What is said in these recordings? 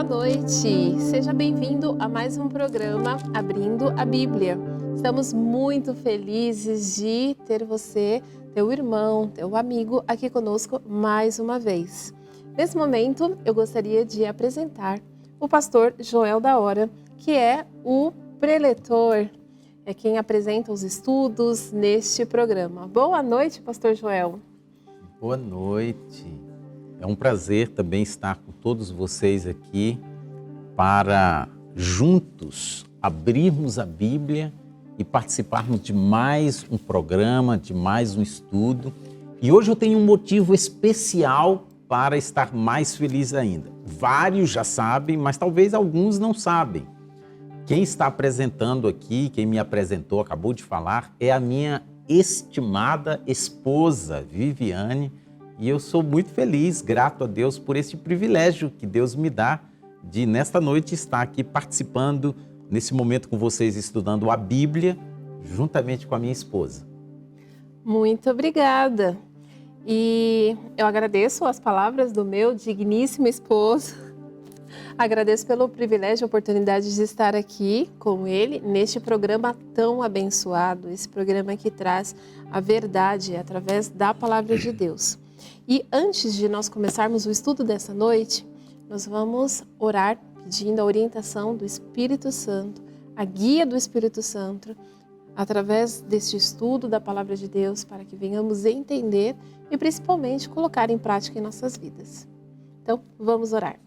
noite! Seja bem-vindo a mais um programa Abrindo a Bíblia. Estamos muito felizes de ter você, teu irmão, teu amigo aqui conosco mais uma vez. Nesse momento, eu gostaria de apresentar o pastor Joel da Hora, que é o preletor, é quem apresenta os estudos neste programa. Boa noite, pastor Joel. Boa noite. É um prazer também estar com todos vocês aqui para juntos abrirmos a Bíblia e participarmos de mais um programa, de mais um estudo. E hoje eu tenho um motivo especial para estar mais feliz ainda. Vários já sabem, mas talvez alguns não sabem. Quem está apresentando aqui, quem me apresentou, acabou de falar, é a minha estimada esposa, Viviane, e eu sou muito feliz, grato a Deus por esse privilégio que Deus me dá de, nesta noite, estar aqui participando, nesse momento com vocês, estudando a Bíblia, juntamente com a minha esposa. Muito obrigada. E eu agradeço as palavras do meu digníssimo esposo. Agradeço pelo privilégio e oportunidade de estar aqui com ele neste programa tão abençoado, esse programa que traz a verdade através da palavra de Deus. E antes de nós começarmos o estudo dessa noite, nós vamos orar pedindo a orientação do Espírito Santo, a guia do Espírito Santo, através deste estudo da palavra de Deus, para que venhamos entender e principalmente colocar em prática em nossas vidas. Então, vamos orar.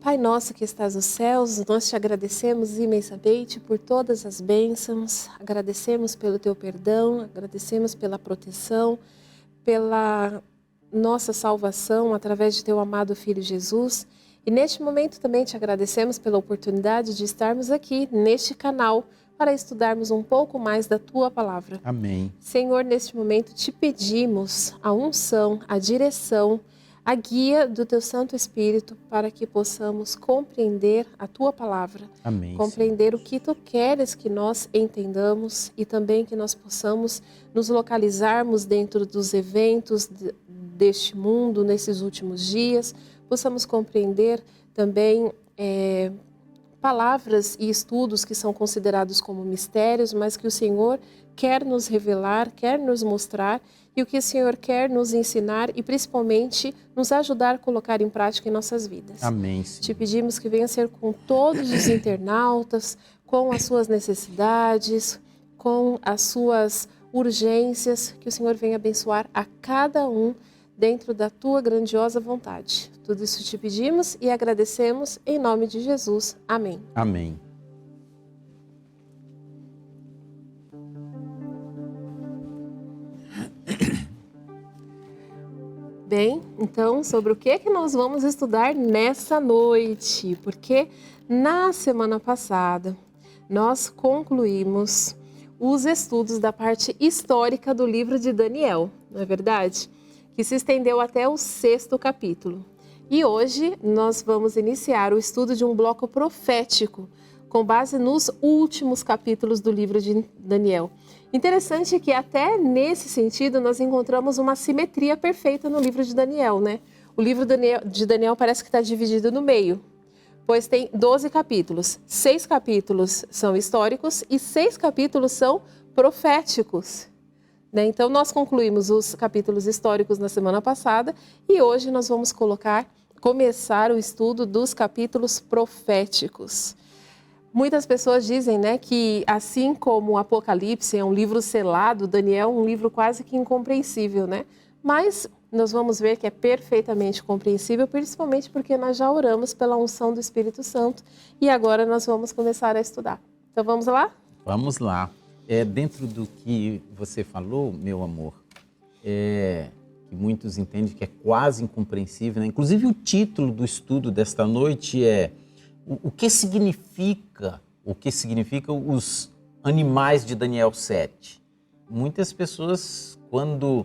Pai nosso que estás nos céus, nós te agradecemos imensamente por todas as bênçãos, agradecemos pelo teu perdão, agradecemos pela proteção, pela nossa salvação através de teu amado Filho Jesus. E neste momento também te agradecemos pela oportunidade de estarmos aqui neste canal para estudarmos um pouco mais da tua palavra. Amém. Senhor, neste momento te pedimos a unção, a direção, a guia do teu Santo Espírito para que possamos compreender a tua palavra. Amém. Compreender o que tu queres que nós entendamos e também que nós possamos nos localizarmos dentro dos eventos deste mundo nesses últimos dias, possamos compreender também palavras e estudos que são considerados como mistérios, mas que o Senhor quer nos revelar, quer nos mostrar, e o que o Senhor quer nos ensinar e principalmente nos ajudar a colocar em prática em nossas vidas. Amém, Senhor. Te pedimos que venha ser com todos os internautas, com as suas necessidades, com as suas urgências, que o Senhor venha abençoar a cada um dentro da tua grandiosa vontade. Tudo isso te pedimos e agradecemos em nome de Jesus. Amém. Amém. Bem, então, sobre o que nós vamos estudar nessa noite? Porque na semana passada nós concluímos os estudos da parte histórica do livro de Daniel, não é verdade? Que se estendeu até o 6º capítulo. E hoje nós vamos iniciar o estudo de um bloco profético, com base nos últimos capítulos do livro de Daniel. Interessante que até nesse sentido nós encontramos uma simetria perfeita no livro de Daniel, né? O livro de Daniel parece que está dividido no meio, pois tem 12 capítulos. 6 capítulos são históricos e 6 capítulos são proféticos. Então, nós concluímos os capítulos históricos na semana passada e hoje nós vamos começar o estudo dos capítulos proféticos. Muitas pessoas dizem, né, que assim como o Apocalipse é um livro selado, Daniel é um livro quase que incompreensível, né? Mas nós vamos ver que é perfeitamente compreensível, principalmente porque nós já oramos pela unção do Espírito Santo e agora nós vamos começar a estudar. Então, vamos lá? Vamos lá. Dentro do que você falou, meu amor, que muitos entendem que é quase incompreensível, né? Inclusive o título do estudo desta noite é o que significa os animais de Daniel 7. Muitas pessoas, quando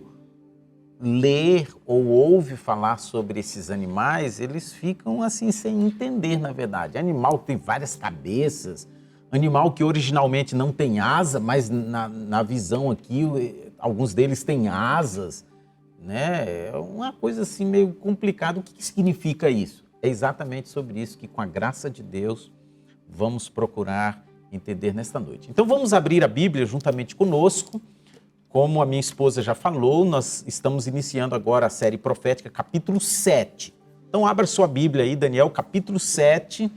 lê ou ouve falar sobre esses animais, eles ficam assim sem entender, na verdade. Animal tem várias cabeças, animal que originalmente não tem asa, mas na visão aqui alguns deles têm asas, né? É uma coisa assim meio complicada. O que significa isso? É exatamente sobre isso que, com a graça de Deus, vamos procurar entender nesta noite. Então vamos abrir a Bíblia juntamente conosco. Como a minha esposa já falou, nós estamos iniciando agora a série profética, capítulo 7. Então abra sua Bíblia aí, Daniel, capítulo 7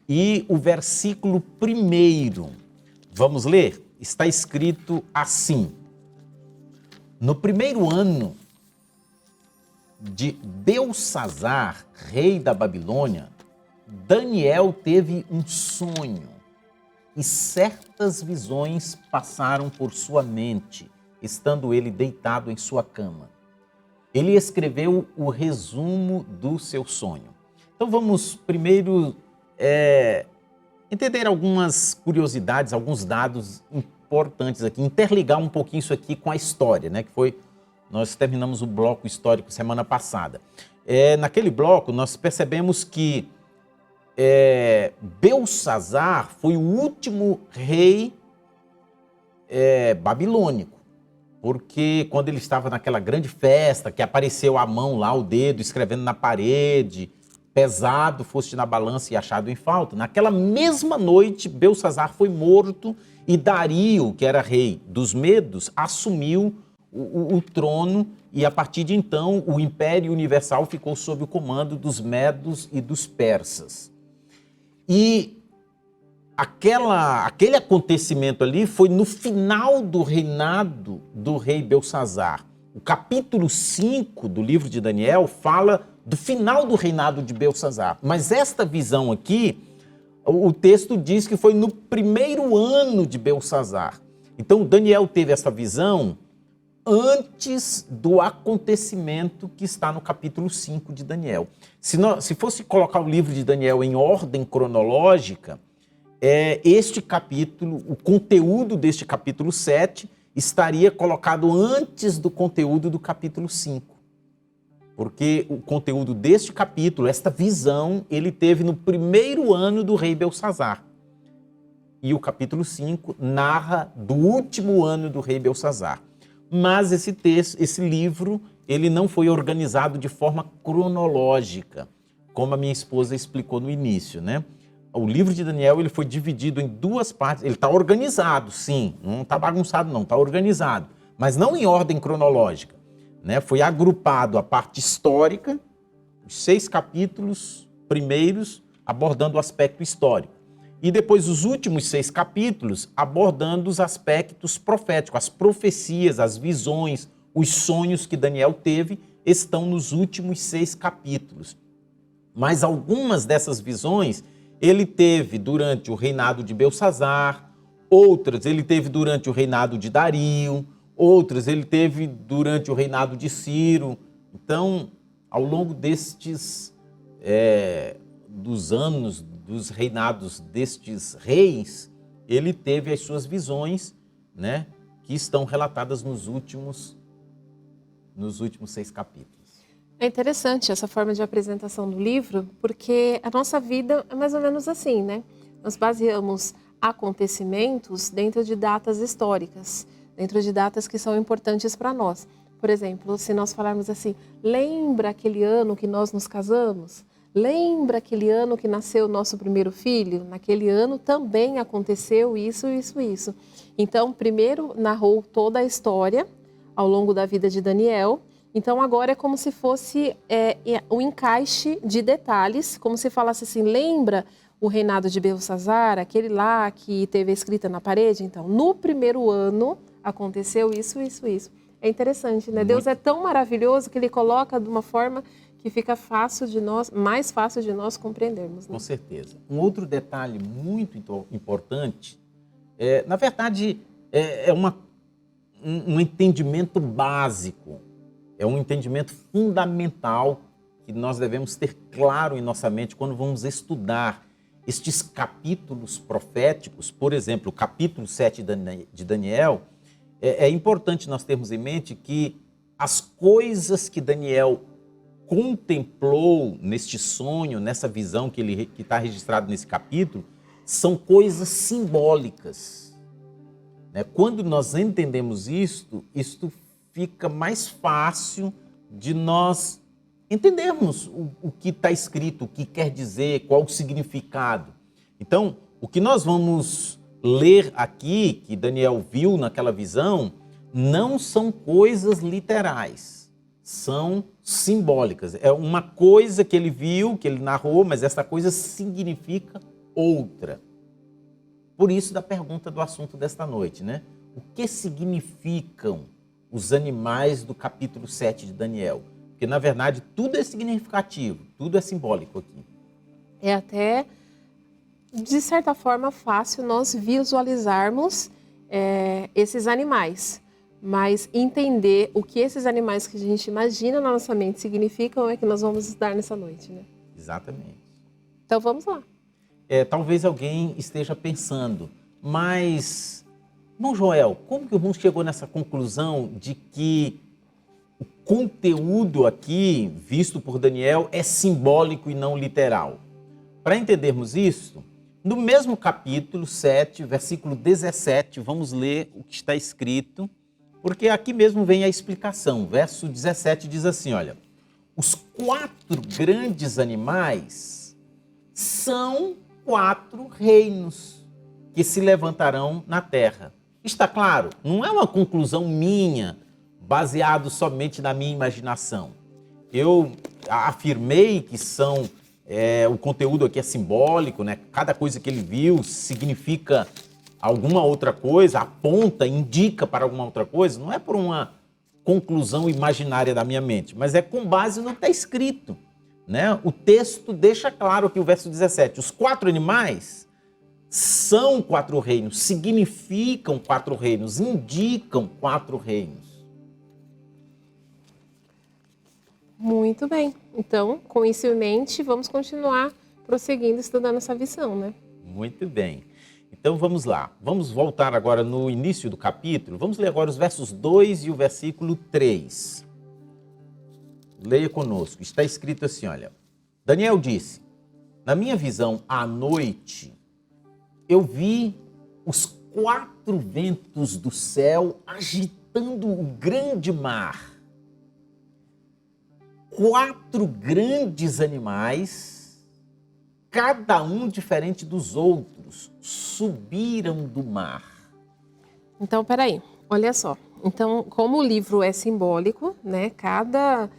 e o versículo 1. Vamos ler? Está escrito assim: no primeiro ano de Beltsazar, rei da Babilônia, Daniel teve um sonho e certas visões passaram por sua mente, estando ele deitado em sua cama. Ele escreveu o resumo do seu sonho. Então vamos primeiro entender algumas curiosidades, alguns dados importantes aqui, interligar um pouquinho isso aqui com a história, né? Nós terminamos o bloco histórico semana passada. Naquele bloco nós percebemos que Beltsazar foi o último rei babilônico, porque quando ele estava naquela grande festa, que apareceu a mão lá, o dedo, escrevendo na parede, pesado foste na balança e achado em falta, naquela mesma noite Beltsazar foi morto e Dario, que era rei dos Medos, assumiu o trono, e a partir de então o Império Universal ficou sob o comando dos Medos e dos Persas. E aquele acontecimento ali foi no final do reinado do rei Beltsazar. O capítulo 5 do livro de Daniel fala do final do reinado de Beltsazar. Mas esta visão aqui, o texto diz que foi no primeiro ano de Beltsazar. Então Daniel teve essa visão antes do acontecimento que está no capítulo 5 de Daniel. Se fosse colocar o livro de Daniel em ordem cronológica, este capítulo, o conteúdo deste capítulo 7 estaria colocado antes do conteúdo do capítulo 5. Porque o conteúdo deste capítulo, esta visão, ele teve no primeiro ano do rei Beltsazar. E o capítulo 5 narra do último ano do rei Beltsazar. Mas esse livro, ele não foi organizado de forma cronológica, como a minha esposa explicou no início, né? O livro de Daniel, ele foi dividido em duas partes. Ele está organizado, sim, não está bagunçado não, está organizado, mas não em ordem cronológica, né? Foi agrupado a parte histórica, os 6 capítulos primeiros abordando o aspecto histórico. E depois os últimos 6 capítulos abordando os aspectos proféticos, as profecias, as visões, os sonhos que Daniel teve estão nos últimos 6 capítulos. Mas algumas dessas visões ele teve durante o reinado de Beltsazar, outras ele teve durante o reinado de Dario, outras ele teve durante o reinado de Ciro. Então, ao longo dos anos, dos reinados destes reis, ele teve as suas visões, né, que estão relatadas nos últimos 6 capítulos. É interessante essa forma de apresentação do livro, porque a nossa vida é mais ou menos assim, né? Nós baseamos acontecimentos dentro de datas históricas, dentro de datas que são importantes para nós. Por exemplo, se nós falarmos assim, lembra aquele ano que nós nos casamos? Lembra aquele ano que nasceu o nosso primeiro filho? Naquele ano também aconteceu isso, isso, isso. Então, primeiro narrou toda a história ao longo da vida de Daniel. Então, agora é como se fosse um encaixe de detalhes, como se falasse assim, lembra o reinado de Beltsazar, aquele lá que teve a escrita na parede? Então, no primeiro ano aconteceu isso, isso, isso. É interessante, né? Deus é tão maravilhoso que Ele coloca de uma forma que fica mais fácil de nós compreendermos. Né? Com certeza. Um outro detalhe muito importante, na verdade, é um entendimento básico, é um entendimento fundamental que nós devemos ter claro em nossa mente quando vamos estudar estes capítulos proféticos. Por exemplo, o capítulo 7 de Daniel, é importante nós termos em mente que as coisas que Daniel contemplou neste sonho, nessa visão que está registrado nesse capítulo, são coisas simbólicas. né? Quando nós entendemos isto fica mais fácil de nós entendermos o que está escrito, o que quer dizer, qual o significado. Então, o que nós vamos ler aqui, que Daniel viu naquela visão, não são coisas literais, são simbólicas. É uma coisa que ele viu, que ele narrou, mas essa coisa significa outra. Por isso da pergunta do assunto desta noite, né? O que significam os animais do capítulo 7 de Daniel? Porque, na verdade, tudo é significativo, tudo é simbólico aqui. É até, de certa forma, fácil nós visualizarmos esses animais. Mas entender o que esses animais que a gente imagina na nossa mente significam é que nós vamos estudar nessa noite, né? Exatamente. Então vamos lá. Talvez alguém esteja pensando, mas, irmão Joel, como que o irmão chegou nessa conclusão de que o conteúdo aqui, visto por Daniel, é simbólico e não literal? Para entendermos isso, no mesmo capítulo 7, versículo 17, vamos ler o que está escrito, porque aqui mesmo vem a explicação. Verso 17 diz assim, olha, os 4 grandes animais são 4 reinos que se levantarão na terra. Está claro, não é uma conclusão minha, baseado somente na minha imaginação. Eu afirmei que o conteúdo aqui é simbólico, né? Cada coisa que ele viu significa alguma outra coisa, aponta, indica para alguma outra coisa, não é por uma conclusão imaginária da minha mente, mas é com base no que está escrito, né? O texto deixa claro que o verso 17, os 4 animais são 4 reinos, significam 4 reinos, indicam 4 reinos. Muito bem. Então, com isso em mente, vamos continuar prosseguindo estudando essa visão, né? Muito bem. Então vamos lá, vamos voltar agora no início do capítulo, vamos ler agora os versos 2 e o versículo 3. Leia conosco, está escrito assim, olha, Daniel disse, na minha visão à noite, eu vi os 4 ventos do céu agitando o grande mar. 4 grandes animais, cada um diferente dos outros, subiram do mar. Então, peraí, olha só. Então, como o livro é simbólico, né? Cada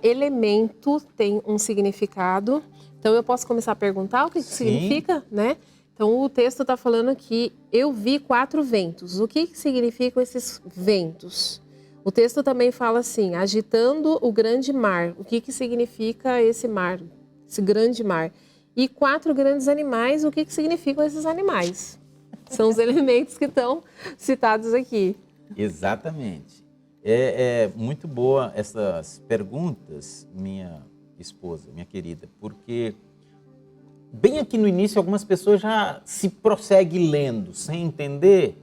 elemento tem um significado. Então, eu posso começar a perguntar o que significa, né? Então, o texto está falando que eu vi 4 ventos. O que significam esses ventos? O texto também fala assim, agitando o grande mar. O que significa esse mar? Esse grande mar. E 4 grandes animais, o que significam esses animais? São os elementos que estão citados aqui. Exatamente. É muito boa essas perguntas, minha esposa, minha querida, porque bem aqui no início algumas pessoas já se prosseguem lendo, sem entender.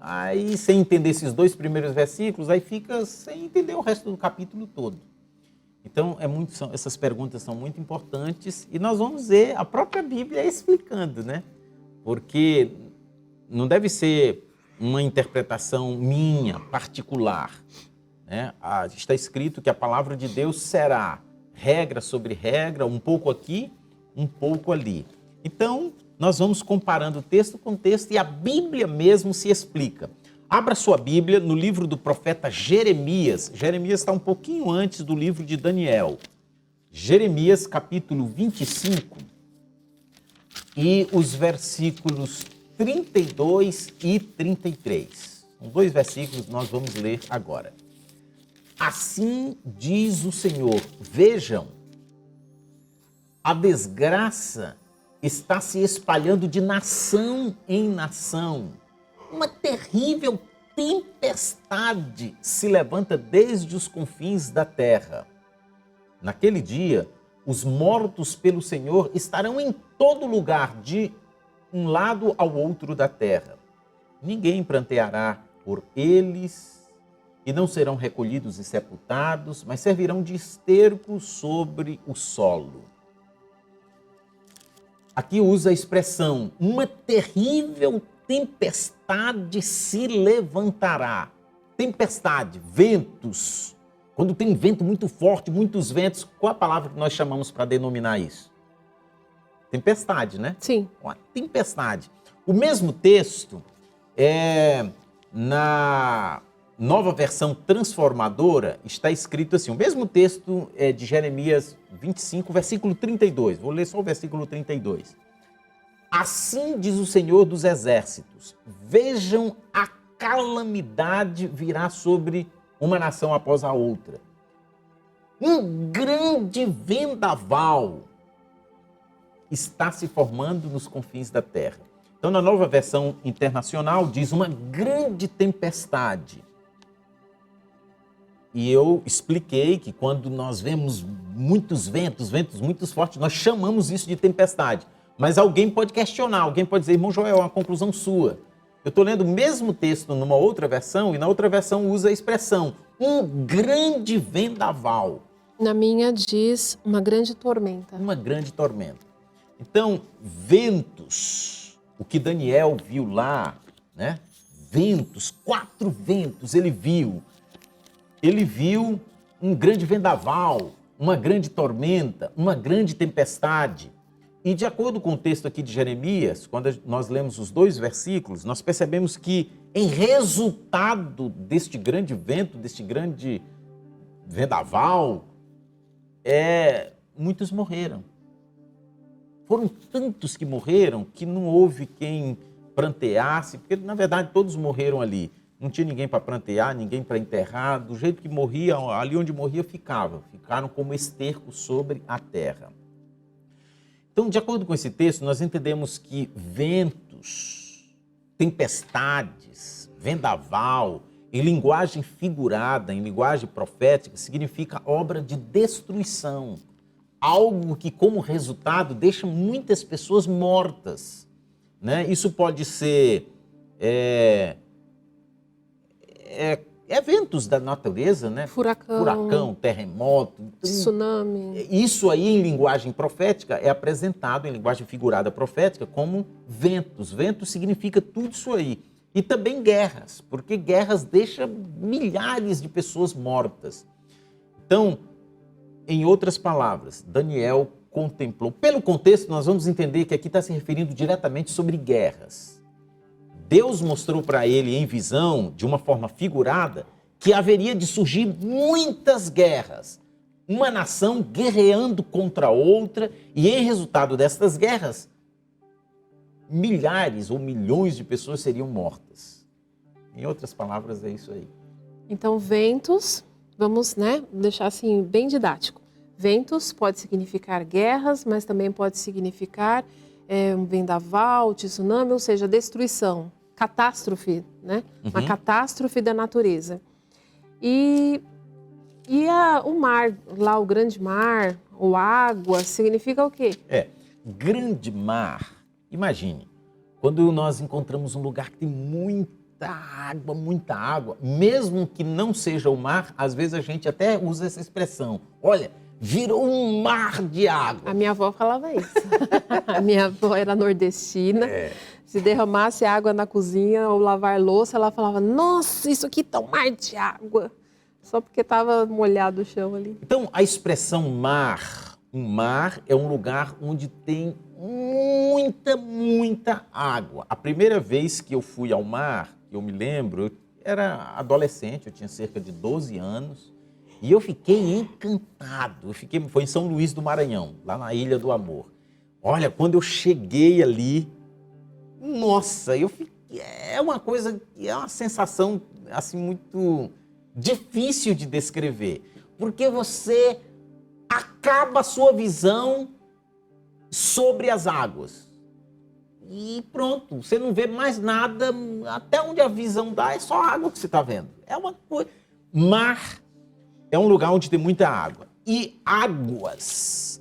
Aí, sem entender esses 2 primeiros versículos, aí fica sem entender o resto do capítulo todo. Então, essas perguntas são muito importantes e nós vamos ver a própria Bíblia explicando, né? Porque não deve ser uma interpretação minha, particular, né? Está escrito que a palavra de Deus será regra sobre regra, um pouco aqui, um pouco ali. Então, nós vamos comparando texto com texto e a Bíblia mesmo se explica. Abra sua Bíblia no livro do profeta Jeremias. Jeremias está um pouquinho antes do livro de Daniel. Jeremias, capítulo 25, e os versículos 32 e 33. São 2 versículos que nós vamos ler agora. Assim diz o Senhor, vejam, a desgraça está se espalhando de nação em nação. Uma terrível tempestade se levanta desde os confins da terra. Naquele dia, os mortos pelo Senhor estarão em todo lugar, de um lado ao outro da terra. Ninguém pranteará por eles e não serão recolhidos e sepultados, mas servirão de esterco sobre o solo. Aqui usa a expressão, uma terrível tempestade se levantará. Tempestade, ventos. Quando tem vento muito forte, muitos ventos, qual a palavra que nós chamamos para denominar isso? Tempestade, né? Sim. Uma tempestade. O mesmo texto na Nova Versão Transformadora está escrito assim, o mesmo texto é de Jeremias 25, versículo 32. Vou ler só o versículo 32. Assim diz o Senhor dos Exércitos, vejam a calamidade virá sobre uma nação após a outra. Um grande vendaval está se formando nos confins da terra. Então, na Nova Versão Internacional, diz uma grande tempestade. E eu expliquei que quando nós vemos muitos ventos muito fortes, nós chamamos isso de tempestade. Mas alguém pode questionar, alguém pode dizer, irmão Joel, é uma conclusão sua. Eu estou lendo o mesmo texto numa outra versão e na outra versão usa a expressão um grande vendaval. Na minha diz uma grande tormenta. Uma grande tormenta. Então, ventos, o que Daniel viu lá, né? Ventos, 4 ventos ele viu. Ele viu um grande vendaval, uma grande tormenta, uma grande tempestade. E de acordo com o texto aqui de Jeremias, quando nós lemos os 2 versículos, nós percebemos que em resultado deste grande vento, deste grande vendaval, muitos morreram. Foram tantos que morreram que não houve quem pranteasse, porque na verdade todos morreram ali. Não tinha ninguém para prantear, ninguém para enterrar. Do jeito que morria, ali onde morria ficaram como esterco sobre a terra. Então, de acordo com esse texto, nós entendemos que ventos, tempestades, vendaval, em linguagem figurada, em linguagem profética, significa obra de destruição. Algo que, como resultado, deixa muitas pessoas mortas, né? Isso pode ser eventos da natureza, né? Furacão, terremoto, tsunami. Isso aí, em linguagem profética, é apresentado em linguagem figurada profética como ventos. Ventos significa tudo isso aí. E também guerras, porque guerras deixam milhares de pessoas mortas. Então, em outras palavras, Daniel contemplou. Pelo contexto, nós vamos entender que aqui está se referindo diretamente sobre guerras. Deus mostrou para ele em visão, de uma forma figurada, que haveria de surgir muitas guerras. Uma nação guerreando contra outra e, em resultado destas guerras, milhares ou milhões de pessoas seriam mortas. Em outras palavras, é isso aí. Então, ventos, vamos, deixar assim bem didático. Ventos pode significar guerras, mas também pode significar um vendaval, tsunami, ou seja, destruição, catástrofe, né? Uma catástrofe da natureza. E o mar, lá o grande mar, ou água, significa o quê? Grande mar. Imagine, quando nós encontramos um lugar que tem muita água, mesmo que não seja o mar, às vezes a gente até usa essa expressão. Olha, virou um mar de água. A minha avó falava isso. A minha avó era nordestina. Se derramasse água na cozinha ou lavar louça, ela falava, nossa, isso aqui tá um mar de água. Só porque estava molhado o chão ali. Então, a expressão mar, um mar é um lugar onde tem muita água. A primeira vez que eu fui ao mar, eu me lembro, eu era adolescente, eu tinha cerca de 12 anos, e eu fiquei encantado. Foi em São Luís do Maranhão, lá na Ilha do Amor. Olha, quando eu cheguei ali, nossa, é uma sensação assim muito difícil de descrever, porque você acaba a sua visão sobre as águas. E pronto, você não vê mais nada, até onde a visão dá, é só água que você está vendo. É uma coisa. Mar é um lugar onde tem muita água. E águas,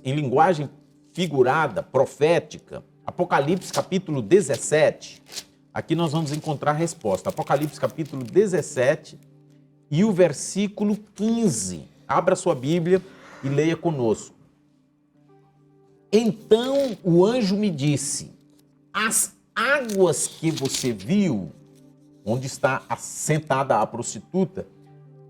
em linguagem figurada, profética, Apocalipse capítulo 17, aqui nós vamos encontrar a resposta. Apocalipse capítulo 17 e o versículo 15. Abra sua Bíblia e leia conosco. Então o anjo me disse, as águas que você viu, onde está assentada a prostituta,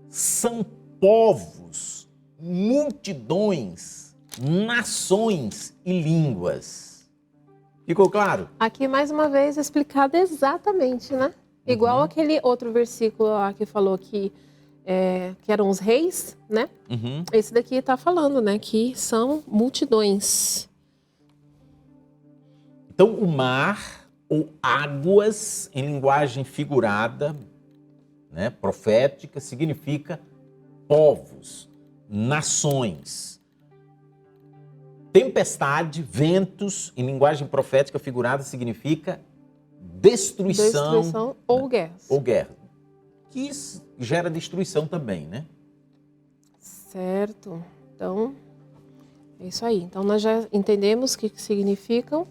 são povos, multidões, nações e línguas. Ficou claro? Aqui, mais uma vez, explicado exatamente, né? Igual aquele outro versículo lá que falou que eram os reis, né? Esse daqui está falando, né? Que são multidões. Então, o mar, ou águas, em linguagem figurada, né, profética, significa povos, nações. Tempestade, ventos, em linguagem profética figurada, significa destruição ou guerra. Ou guerra. Que gera destruição também, né? Certo. Então, é isso aí. Então, nós já entendemos o que significam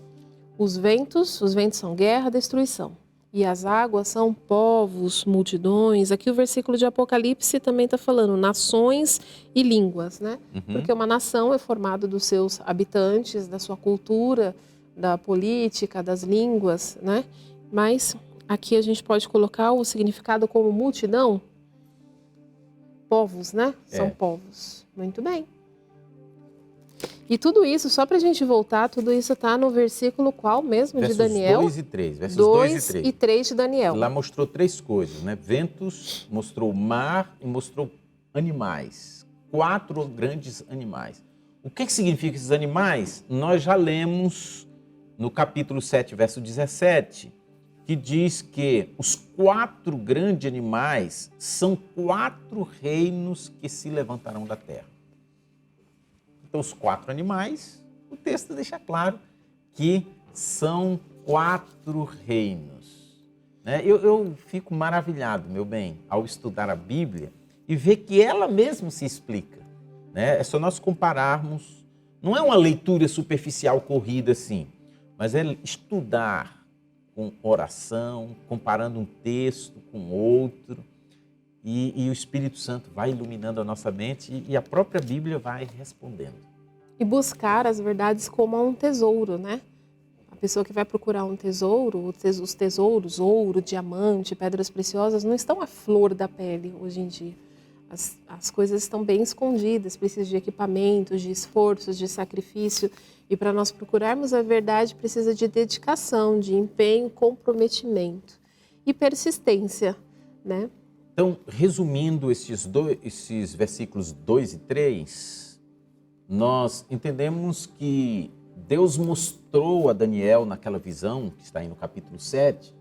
os ventos. Os ventos são guerra, destruição. E as águas são povos, multidões. Aqui o versículo de Apocalipse também está falando nações e línguas, né? Porque uma nação é formada dos seus habitantes, da sua cultura, da política, das línguas, né? Mas aqui a gente pode colocar o significado como multidão. Povos, né? São povos. Muito bem. E tudo isso, só para a gente voltar, tudo isso está no versículo qual mesmo de Daniel? Versos 2 e 3. Versos 2 e 3 de Daniel. Lá mostrou três coisas, né? Ventos, mostrou mar e mostrou animais. 4 grandes animais. O que significa esses animais? Nós já lemos no capítulo 7, verso 17, que diz que os 4 grandes animais são 4 reinos que se levantarão da terra. Então, os 4 animais, o texto deixa claro que são 4 reinos. Né? Eu fico maravilhado, meu bem, ao estudar a Bíblia e ver que ela mesma se explica. Né? É só nós compararmos, não é uma leitura superficial corrida assim, mas é estudar com oração, comparando um texto com outro, e o Espírito Santo vai iluminando a nossa mente e a própria Bíblia vai respondendo. E buscar as verdades como um tesouro, né? A pessoa que vai procurar um tesouro, os tesouros, ouro, diamante, pedras preciosas, não estão à flor da pele hoje em dia. As coisas estão bem escondidas, precisa de equipamentos, de esforços, de sacrifício. E para nós procurarmos a verdade, precisa de dedicação, de empenho, comprometimento e persistência, né? Então, resumindo esses versículos 2 e 3, nós entendemos que Deus mostrou a Daniel naquela visão, que está aí no capítulo 7,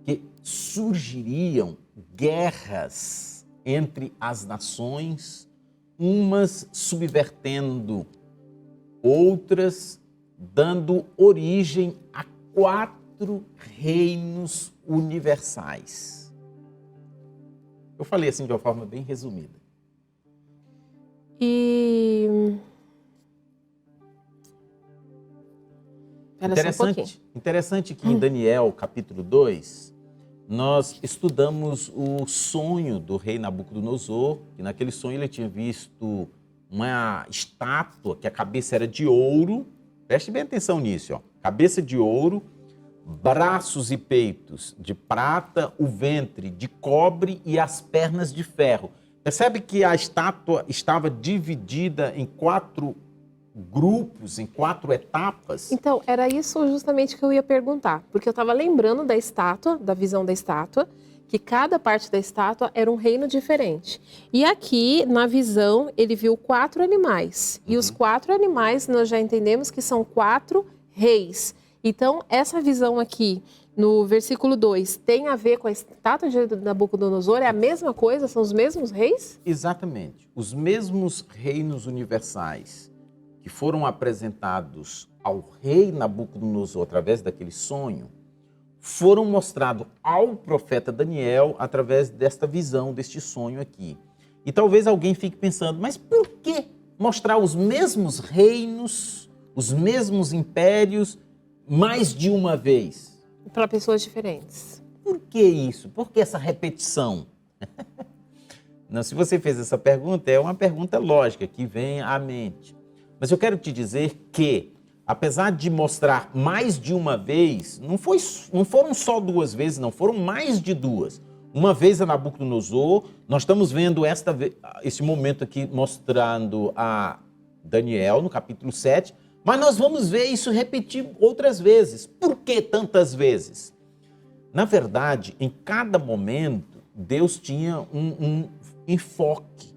que surgiriam guerras entre as nações, umas subvertendo outras, dando origem a 4 reinos universais. Eu falei assim de uma forma bem resumida. Interessante que em Daniel, capítulo 2, nós estudamos o sonho do rei Nabucodonosor, que naquele sonho ele tinha visto uma estátua que a cabeça era de ouro. Preste bem atenção nisso, ó. Cabeça de ouro, braços e peitos de prata, o ventre de cobre e as pernas de ferro. Percebe que a estátua estava dividida em 4 grupos, em 4 etapas? Então, era isso justamente que eu ia perguntar, porque eu estava lembrando da estátua, da visão da estátua, que cada parte da estátua era um reino diferente. E aqui, na visão, ele viu 4 animais. E os 4 animais, nós já entendemos que são 4 reis. Então, essa visão aqui, no versículo 2, tem a ver com a estátua de Nabucodonosor? É a mesma coisa? São os mesmos reis? Exatamente. Os mesmos reinos universais que foram apresentados ao rei Nabucodonosor através daquele sonho, foram mostrados ao profeta Daniel através desta visão, deste sonho aqui. E talvez alguém fique pensando, mas por que mostrar os mesmos reinos, os mesmos impérios, mais de uma vez? Para pessoas diferentes. Por que isso? Por que essa repetição? Não, se você fez essa pergunta, é uma pergunta lógica que vem à mente. Mas eu quero te dizer que apesar de mostrar mais de uma vez, não foram só 2 vezes, não, foram mais de 2. Uma vez a Nabucodonosor, nós estamos vendo esse momento aqui mostrando a Daniel, no capítulo 7, mas nós vamos ver isso repetir outras vezes. Por que tantas vezes? Na verdade, em cada momento, Deus tinha um enfoque.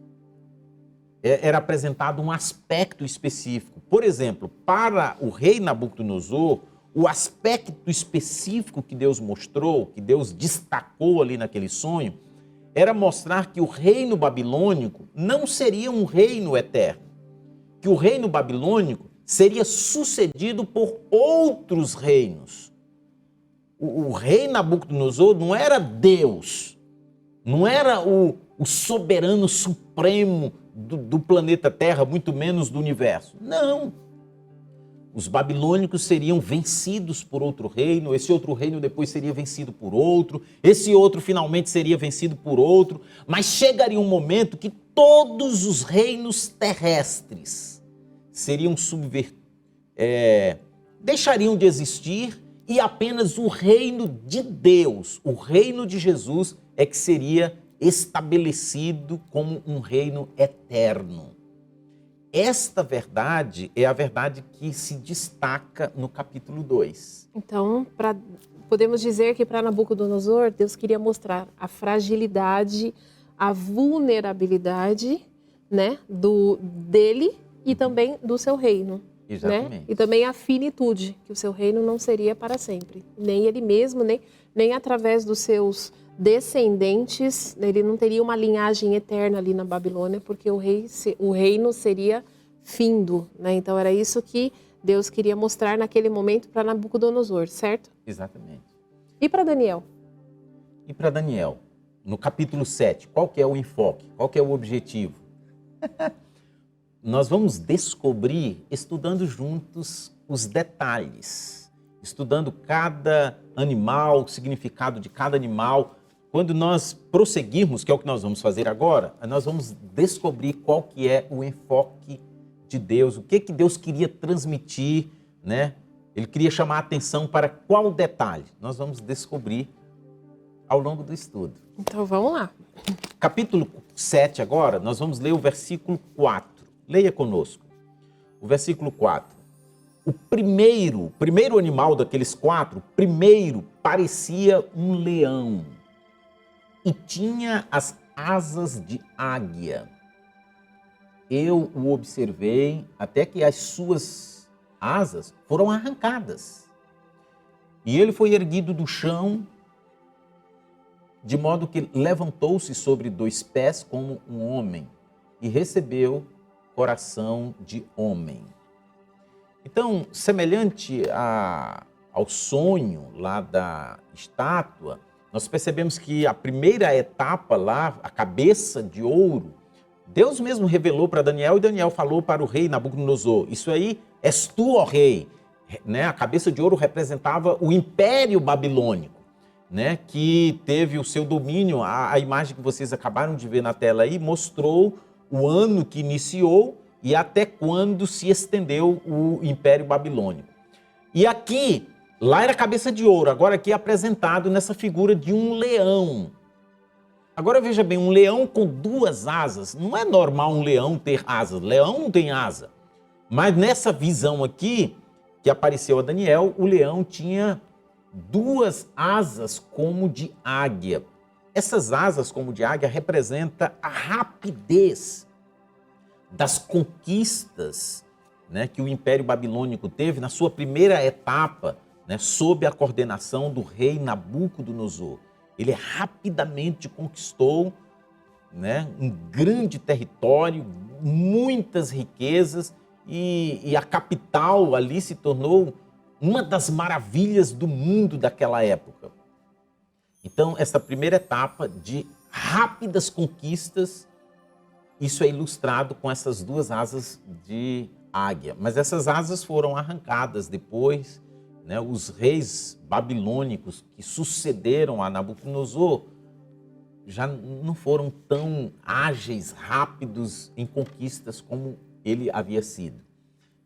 Era apresentado um aspecto específico. Por exemplo, para o rei Nabucodonosor, o aspecto específico que Deus mostrou, que Deus destacou ali naquele sonho, era mostrar que o reino babilônico não seria um reino eterno, que o reino babilônico seria sucedido por outros reinos. O rei Nabucodonosor não era Deus, não era o soberano supremo do planeta Terra, muito menos do universo. Não. Os babilônicos seriam vencidos por outro reino, esse outro reino depois seria vencido por outro, esse outro finalmente seria vencido por outro, mas chegaria um momento que todos os reinos terrestres seriam deixariam de existir e apenas o reino de Deus, o reino de Jesus, é que seria estabelecido como um reino eterno. Esta verdade é a verdade que se destaca no capítulo 2. Então, podemos dizer que para Nabucodonosor, Deus queria mostrar a fragilidade, a vulnerabilidade, né, dele e também do seu reino. Exatamente. Né? E também a finitude, que o seu reino não seria para sempre. Nem ele mesmo, nem através dos seus descendentes, ele não teria uma linhagem eterna ali na Babilônia, porque o reino seria findo, né? Então era isso que Deus queria mostrar naquele momento para Nabucodonosor, certo? Exatamente. E para Daniel? E para Daniel, no capítulo 7, qual que é o enfoque? Qual que é o objetivo? Nós vamos descobrir estudando juntos os detalhes, estudando cada animal, o significado de cada animal. Quando nós prosseguirmos, que é o que nós vamos fazer agora, nós vamos descobrir qual que é o enfoque de Deus, o que Deus queria transmitir, né? Ele queria chamar a atenção para qual detalhe? Nós vamos descobrir ao longo do estudo. Então vamos lá. Capítulo 7 agora, nós vamos ler o versículo 4. Leia conosco. O versículo 4. O primeiro animal daqueles 4, primeiro parecia um leão e tinha as asas de águia. Eu o observei até que as suas asas foram arrancadas. E ele foi erguido do chão, de modo que levantou-se sobre 2 pés como um homem e recebeu coração de homem. Então, semelhante ao sonho lá da estátua, nós percebemos que a primeira etapa lá, a cabeça de ouro, Deus mesmo revelou para Daniel e Daniel falou para o rei Nabucodonosor, isso aí és tu, ó rei, né? A cabeça de ouro representava o Império Babilônico, né? Que teve o seu domínio, a imagem que vocês acabaram de ver na tela aí, mostrou o ano que iniciou e até quando se estendeu o Império Babilônico. E aqui, lá era cabeça de ouro, agora aqui é apresentado nessa figura de um leão. Agora veja bem, um leão com 2 asas, não é normal um leão ter asas, leão não tem asa. Mas nessa visão aqui, que apareceu a Daniel, o leão tinha 2 asas como de águia. Essas asas como de águia representam a rapidez das conquistas, né, que o Império Babilônico teve na sua primeira etapa, né, sob a coordenação do rei Nabucodonosor. Ele rapidamente conquistou, né, um grande território, muitas riquezas e a capital ali se tornou uma das maravilhas do mundo daquela época. Então, essa primeira etapa de rápidas conquistas, isso é ilustrado com essas 2 asas de águia. Mas essas asas foram arrancadas depois, né? Os reis babilônicos que sucederam a Nabucodonosor já não foram tão ágeis, rápidos em conquistas como ele havia sido,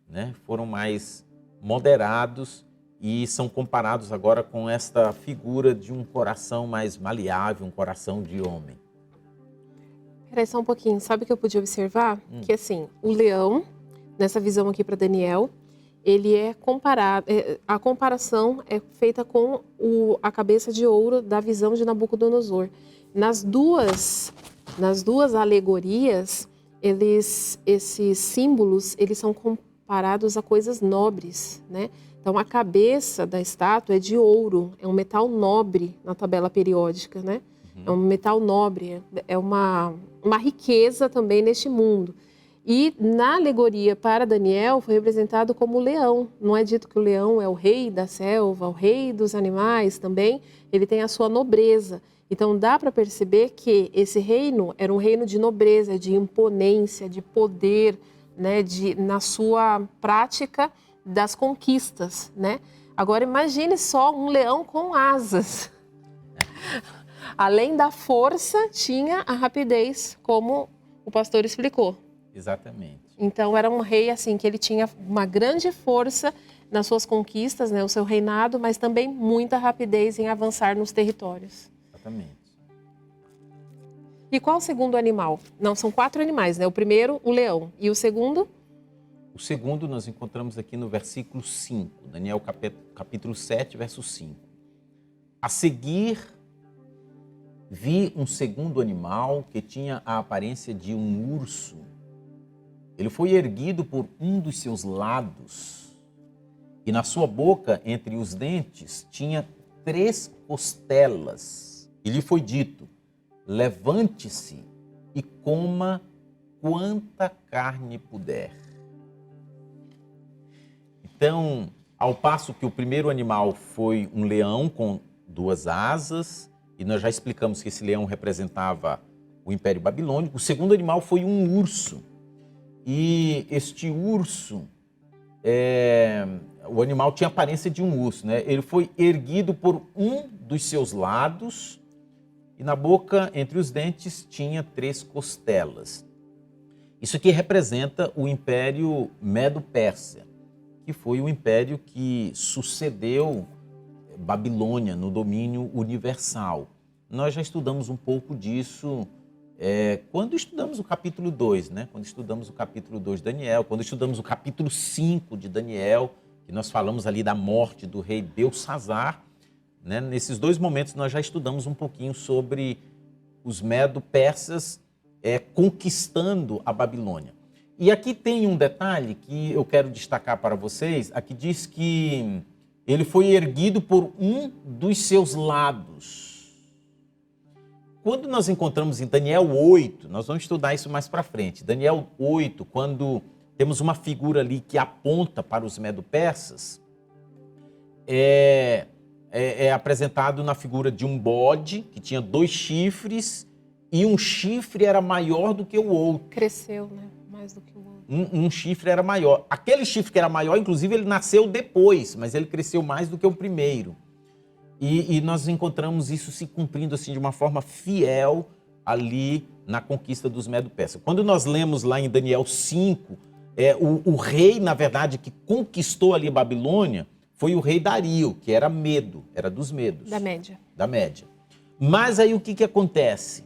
né? Foram mais moderados e são comparados agora com esta figura de um coração mais maleável, um coração de homem. Peraí só um pouquinho, sabe o que eu pude observar? Que assim, o leão, nessa visão aqui para Daniel, ele é comparado, a comparação é feita com a cabeça de ouro da visão de Nabucodonosor. Nas duas alegorias, esses símbolos, eles são comparados a coisas nobres, né? Então, a cabeça da estátua é de ouro, é um metal nobre na tabela periódica, né? É um metal nobre, é uma riqueza também neste mundo. E na alegoria para Daniel foi representado como o leão. Não é dito que o leão é o rei da selva, o rei dos animais também. Ele tem a sua nobreza. Então dá para perceber que esse reino era um reino de nobreza, de imponência, de poder, né, na sua prática das conquistas, né? Agora imagine só um leão com asas. Além da força, tinha a rapidez, como o pastor explicou. Exatamente. Então era um rei assim que ele tinha uma grande força nas suas conquistas, né, o seu reinado, mas também muita rapidez em avançar nos territórios. Exatamente. E qual o segundo animal? Não, são 4 animais, né? O primeiro, o leão. E o segundo? O segundo nós encontramos aqui no versículo 5, Daniel capítulo 7, verso 5. A seguir, vi um segundo animal que tinha a aparência de um urso. Ele foi erguido por um dos seus lados e na sua boca, entre os dentes, tinha 3 costelas. E lhe foi dito: levante-se e coma quanta carne puder. Então, ao passo que o primeiro animal foi um leão com 2 asas, e nós já explicamos que esse leão representava o Império Babilônico, o segundo animal foi um urso. E este urso, o animal tinha a aparência de um urso, né? Ele foi erguido por um dos seus lados e na boca, entre os dentes, tinha 3 costelas. Isso aqui representa o Império Medo-Persa, que foi o império que sucedeu Babilônia no domínio universal. Nós já estudamos um pouco disso quando estudamos o capítulo 2, né? Quando estudamos o capítulo 2 de Daniel, quando estudamos o capítulo 5 de Daniel, que nós falamos ali da morte do rei Belsassar, né? Nesses 2 momentos nós já estudamos um pouquinho sobre os medo-persas conquistando a Babilônia. E aqui tem um detalhe que eu quero destacar para vocês. Aqui diz que ele foi erguido por um dos seus lados. Quando nós encontramos em Daniel 8, nós vamos estudar isso mais para frente. Daniel 8, quando temos uma figura ali que aponta para os medo-persas, é apresentado na figura de um bode que tinha 2 chifres e um chifre era maior do que o outro. Cresceu, né? Mais do que o outro. Um chifre era maior. Aquele chifre que era maior, inclusive, ele nasceu depois, mas ele cresceu mais do que o primeiro. E nós encontramos isso se cumprindo assim de uma forma fiel ali na conquista dos Medo-Persas. Quando nós lemos lá em Daniel 5, o rei, na verdade, que conquistou ali a Babilônia foi o rei Dario, que era Medo, era dos Medos. Da Média. Da Média. Mas aí o que acontece?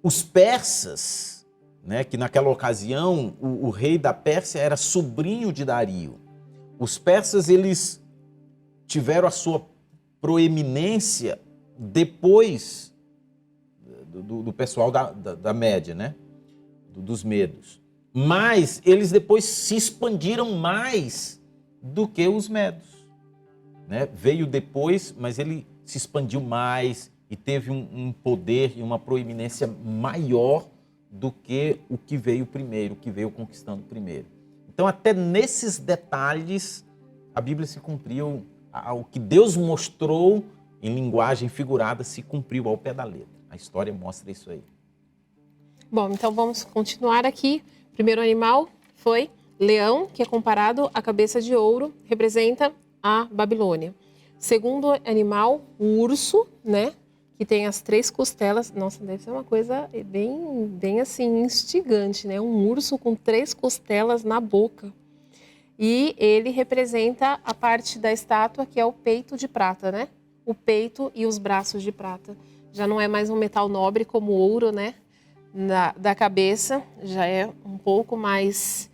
Os persas, né, que naquela ocasião o rei da Pérsia era sobrinho de Dario. Os persas, eles tiveram a sua proeminência depois do pessoal da Média, né? Dos Medos. Mas eles depois se expandiram mais do que os Medos, né? Veio depois, mas ele se expandiu mais e teve um poder e uma proeminência maior do que o que veio primeiro, o que veio conquistando primeiro. Então, até nesses detalhes, a Bíblia se cumpriu, o que Deus mostrou em linguagem figurada se cumpriu ao pé da letra. A história mostra isso aí. Bom, então vamos continuar aqui. O primeiro animal foi leão, que é comparado à cabeça de ouro, representa a Babilônia. Segundo animal, o urso, né? Que tem as 3 costelas. Nossa, deve ser uma coisa bem assim, instigante, né? Um urso com 3 costelas na boca. E ele representa a parte da estátua que é o peito de prata, né? O peito e os braços de prata. Já não é mais um metal nobre como o ouro, né? Da cabeça, já é um pouco mais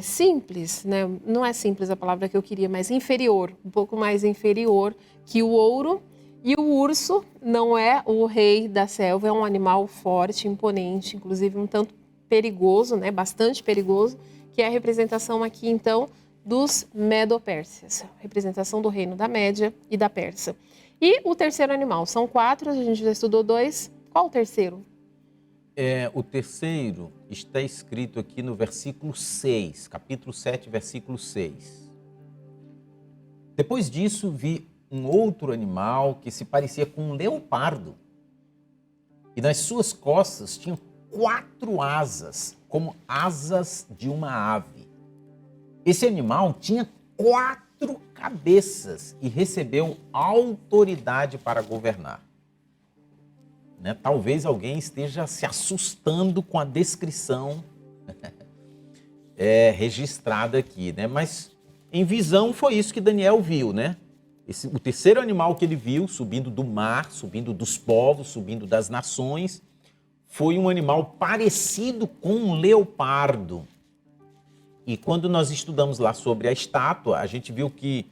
simples, né? Não é simples a palavra que eu queria, mas inferior, um pouco mais inferior que o ouro. E o urso não é o rei da selva, é um animal forte, imponente, inclusive um tanto perigoso, né? Bastante perigoso, que é a representação aqui, então, dos Medo-Pérsias, representação do reino da Média e da Pérsia. E o terceiro animal, são 4, a gente já estudou 2, qual o terceiro? O terceiro está escrito aqui no versículo 6, capítulo 7, versículo 6. Depois disso, vi um outro animal que se parecia com um leopardo. E nas suas costas tinha 4 asas, como asas de uma ave. Esse animal tinha 4 cabeças e recebeu autoridade para governar. Né? Talvez alguém esteja se assustando com a descrição registrada aqui, né? Mas em visão foi isso que Daniel viu, né? O terceiro animal que ele viu, subindo do mar, subindo dos povos, subindo das nações, foi um animal parecido com um leopardo. E quando nós estudamos lá sobre a estátua, a gente viu que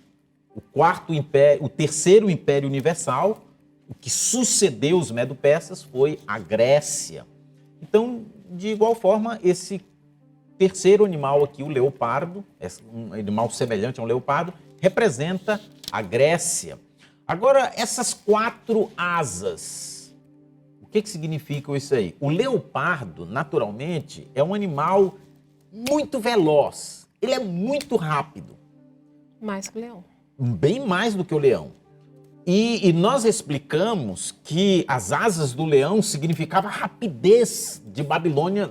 o terceiro império universal, o que sucedeu os Medo-Persas foi a Grécia. Então, de igual forma, esse terceiro animal aqui, o leopardo, um animal semelhante a um leopardo, representa a Grécia. Agora, essas 4 asas, o que significam isso aí? O leopardo, naturalmente, é um animal muito veloz. Ele é muito rápido. Mais que o leão. Bem mais do que o leão. E nós explicamos que as asas do leão significavam a rapidez de Babilônia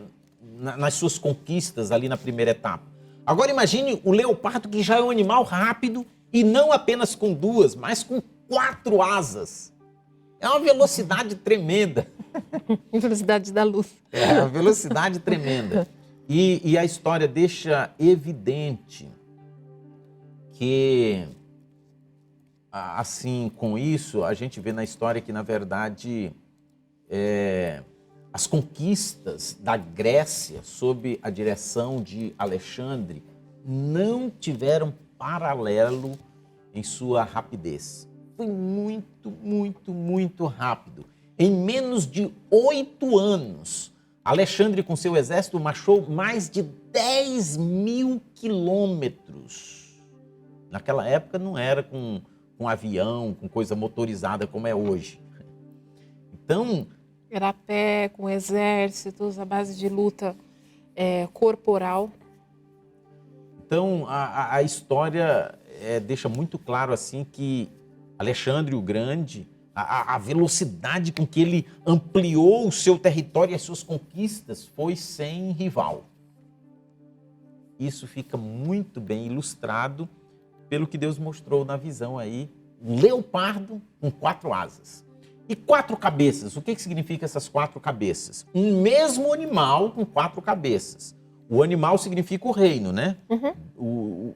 nas suas conquistas ali na primeira etapa. Agora imagine o leopardo, que já é um animal rápido, e não apenas com 2, mas com 4 asas. É uma velocidade tremenda. Velocidade da luz. É uma velocidade tremenda. E a história deixa evidente que, assim, com isso, a gente vê na história que, na verdade, as conquistas da Grécia sob a direção de Alexandre não tiveram paralelo em sua rapidez. Foi muito, muito, muito rápido. Em menos de 8 anos, Alexandre, com seu exército, marchou mais de 10.000 quilômetros. Naquela época não era com avião, com coisa motorizada como é hoje. Então, era a pé, com exércitos, à base de luta corporal. Então, a história deixa muito claro assim que Alexandre o Grande, a velocidade com que ele ampliou o seu território e as suas conquistas foi sem rival. Isso fica muito bem ilustrado pelo que Deus mostrou na visão aí, um leopardo com 4 asas. E 4 cabeças, o que significa essas 4 cabeças? Um mesmo animal com 4 cabeças. O animal significa o reino, né? Uhum.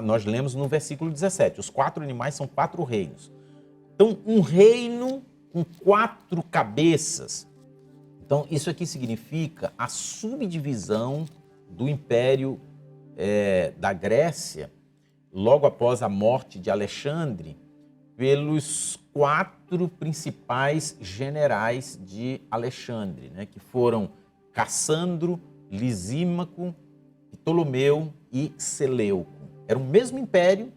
Nós lemos no versículo 17, os 4 animais são 4 reinos. Então, um reino com 4 cabeças. Então, isso aqui significa a subdivisão do império da Grécia, logo após a morte de Alexandre, pelos 4 principais generais de Alexandre, né, que foram Cassandro, Lisímaco, Ptolomeu e Seleuco. Era o mesmo império,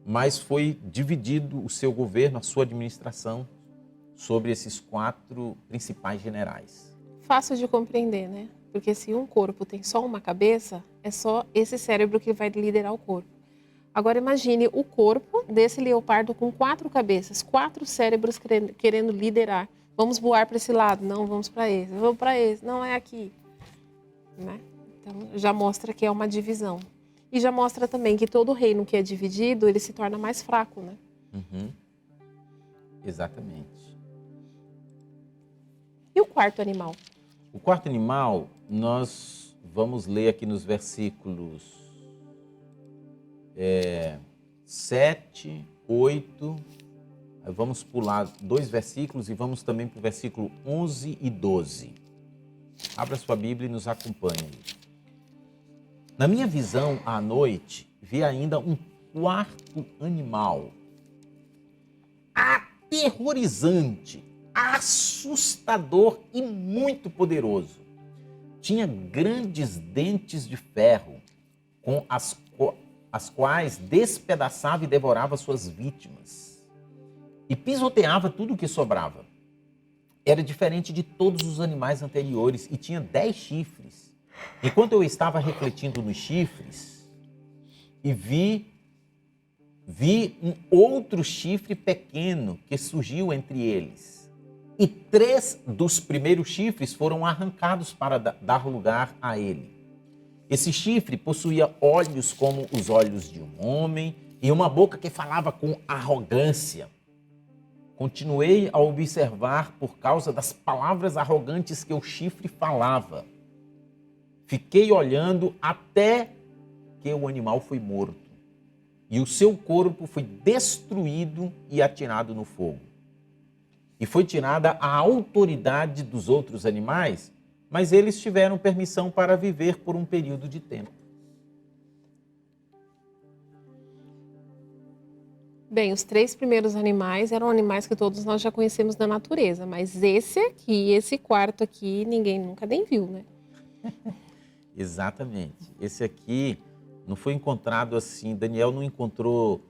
mas foi dividido o seu governo, a sua administração, sobre esses 4 principais generais. Fácil de compreender, né? Porque se um corpo tem só uma cabeça, é só esse cérebro que vai liderar o corpo. Agora imagine o corpo desse leopardo com 4 cabeças, 4 cérebros querendo liderar. Vamos voar para esse lado? Não, vamos para esse. Vamos para esse? Não, é aqui. Né? Então já mostra que é uma divisão. E já mostra também que todo reino que é dividido, ele se torna mais fraco, né? Uhum. Exatamente. E o quarto animal? O quarto animal, nós vamos ler aqui nos versículos 7, 8, vamos pular 2 versículos e vamos também para o versículo 11 e 12. Abra sua Bíblia e nos acompanhe. Na minha visão, à noite, vi ainda um quarto animal, aterrorizante, assustador e muito poderoso. Tinha grandes dentes de ferro, com as quais despedaçava e devorava suas vítimas, e pisoteava tudo o que sobrava. Era diferente de todos os animais anteriores e tinha 10 chifres. Enquanto eu estava refletindo nos chifres, e vi um outro chifre pequeno que surgiu entre eles. E 3 dos primeiros chifres foram arrancados para dar lugar a ele. Esse chifre possuía olhos como os olhos de um homem e uma boca que falava com arrogância. Continuei a observar por causa das palavras arrogantes que o chifre falava. Fiquei olhando até que o animal foi morto e o seu corpo foi destruído e atirado no fogo. E foi tirada a autoridade dos outros animais, mas eles tiveram permissão para viver por um período de tempo. Bem, os 3 primeiros animais eram animais que todos nós já conhecemos da natureza, mas esse aqui, esse quarto aqui, ninguém nunca nem viu, né? Exatamente. Esse aqui não foi encontrado assim, Daniel não encontrou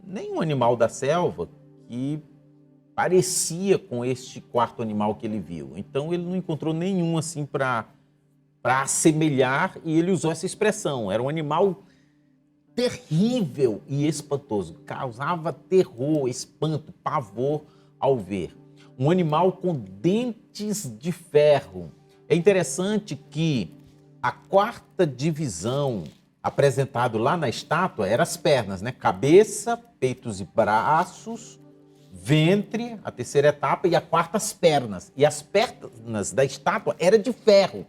nenhum animal da selva que parecia com este quarto animal que ele viu. Então ele não encontrou nenhum assim para assemelhar, e ele usou essa expressão. Era um animal terrível e espantoso, causava terror, espanto, pavor ao ver. Um animal com dentes de ferro. É interessante que a 4ª divisão apresentado lá na estátua eram as pernas, né? Cabeça, peitos e braços, ventre, a 3ª etapa, e a 4ª as pernas. E as pernas da estátua eram de ferro.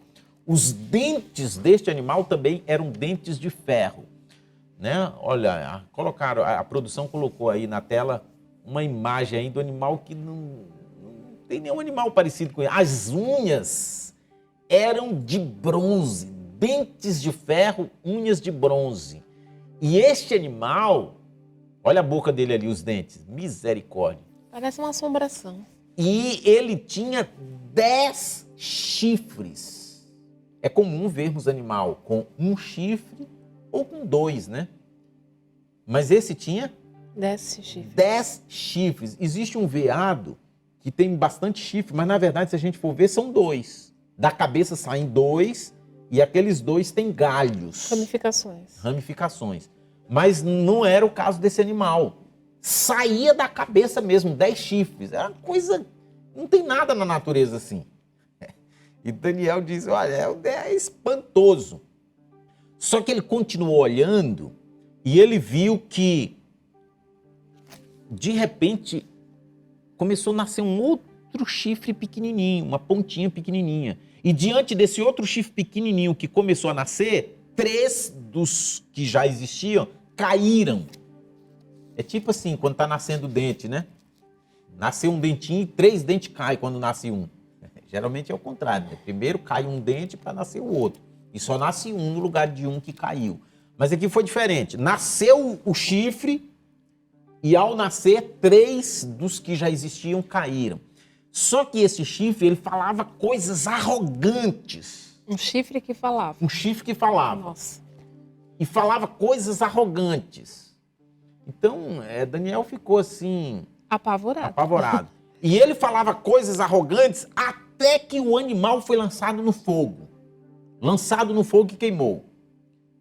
Os dentes deste animal também eram dentes de ferro. Né? Olha, a produção colocou aí na tela uma imagem aí do animal que não tem nenhum animal parecido com ele. As unhas eram de bronze, dentes de ferro, unhas de bronze. E este animal, olha a boca dele ali, os dentes, misericórdia. Parece uma assombração. E ele tinha 10 chifres. É comum vermos animal com um chifre ou com 2, né? Mas esse tinha 10 chifres. 10 chifres. Existe um veado que tem bastante chifre, mas na verdade, se a gente for ver, são 2. Da cabeça saem 2 e aqueles 2 têm galhos. Ramificações. Mas não era o caso desse animal. Saía da cabeça mesmo, 10 chifres. Era uma coisa... Não tem nada na natureza assim. E Daniel diz, olha, é espantoso. Só que ele continuou olhando e ele viu que, de repente, começou a nascer um outro chifre pequenininho, uma pontinha pequenininha. E diante desse outro chifre pequenininho que começou a nascer, 3 dos que já existiam caíram. É tipo assim, quando está nascendo o dente, né? Nasceu um dentinho e 3 dentes caem quando nasce um. Geralmente é o contrário, né? Primeiro cai um dente para nascer o outro. E só nasce um no lugar de um que caiu. Mas aqui foi diferente. Nasceu o chifre e ao nascer 3 dos que já existiam caíram. Só que esse chifre, ele falava coisas arrogantes. Um chifre que falava. Um chifre que falava. Nossa. E falava coisas arrogantes. Então, Daniel ficou assim... Apavorado. E ele falava coisas arrogantes até que o animal foi lançado no fogo. Lançado no fogo e queimou.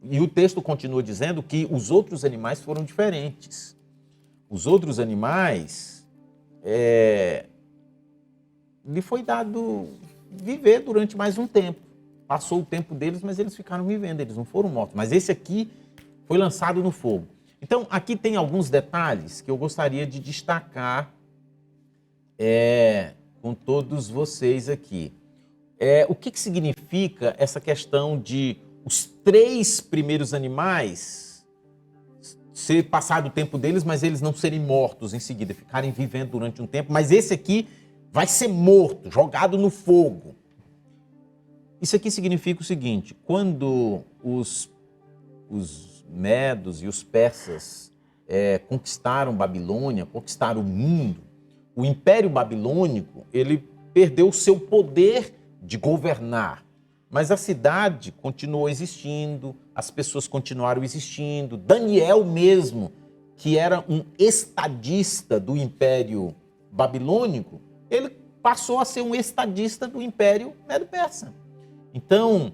E o texto continua dizendo que os outros animais foram diferentes. Os outros animais, lhe foi dado viver durante mais um tempo. Passou o tempo deles, mas eles ficaram vivendo, eles não foram mortos. Mas esse aqui foi lançado no fogo. Então, aqui tem alguns detalhes que eu gostaria de destacar com todos vocês aqui. O que significa essa questão de os 3 primeiros animais ser passado o tempo deles, mas eles não serem mortos em seguida, ficarem vivendo durante um tempo. Mas esse aqui vai ser morto, jogado no fogo. Isso aqui significa o seguinte: quando os medos e os persas conquistaram Babilônia, conquistaram o mundo, o Império Babilônico, ele perdeu o seu poder de governar. Mas a cidade continuou existindo, as pessoas continuaram existindo. Daniel mesmo, que era um estadista do Império Babilônico, ele passou a ser um estadista do Império Medo-Persa. Então,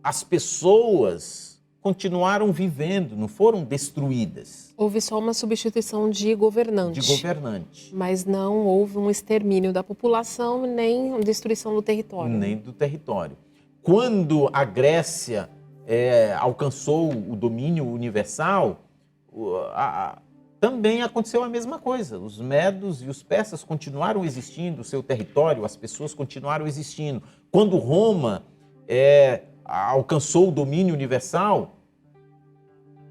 as pessoas continuaram vivendo, não foram destruídas. Houve só uma substituição de governante. De governante. Mas não houve um extermínio da população, nem destruição do território. Nem do território. Quando a Grécia alcançou o domínio universal, também aconteceu a mesma coisa. Os medos e os persas continuaram existindo, o seu território, as pessoas continuaram existindo. Quando Roma alcançou o domínio universal,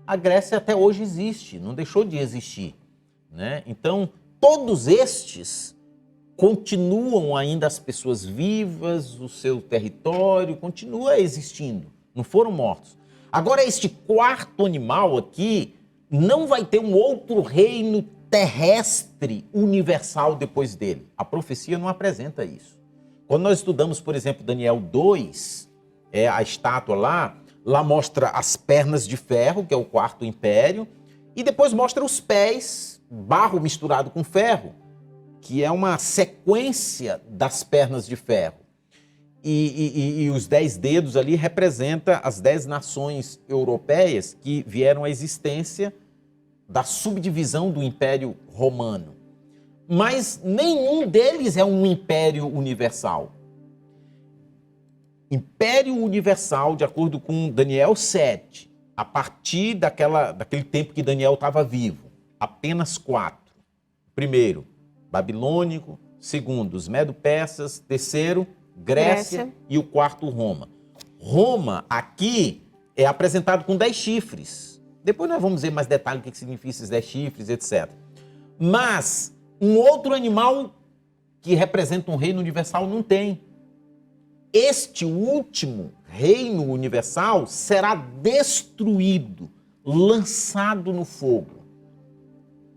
a Grécia até hoje existe, não deixou de existir, né? Então, todos estes continuam ainda, as pessoas vivas, o seu território continua existindo, não foram mortos. Agora, este quarto animal aqui não vai ter um outro reino terrestre universal depois dele. A profecia não apresenta isso. Quando nós estudamos, por exemplo, Daniel 2, a estátua lá mostra as pernas de ferro, que é o quarto império, e depois mostra os pés, barro misturado com ferro, que é uma sequência das pernas de ferro. E os 10 dedos ali representam as 10 nações europeias que vieram à existência da subdivisão do Império Romano. Mas nenhum deles é um império universal. Império universal, de acordo com Daniel 7, a partir daquele tempo que Daniel estava vivo, apenas 4. Primeiro, babilônico. Segundo, os medo-persas. Terceiro, Grécia. E o quarto, Roma. Roma, aqui, é apresentado com 10 chifres. Depois nós vamos ver mais detalhes o que significa esses 10 chifres, etc. Mas um outro animal que representa um reino universal não tem. Este último reino universal será destruído, lançado no fogo.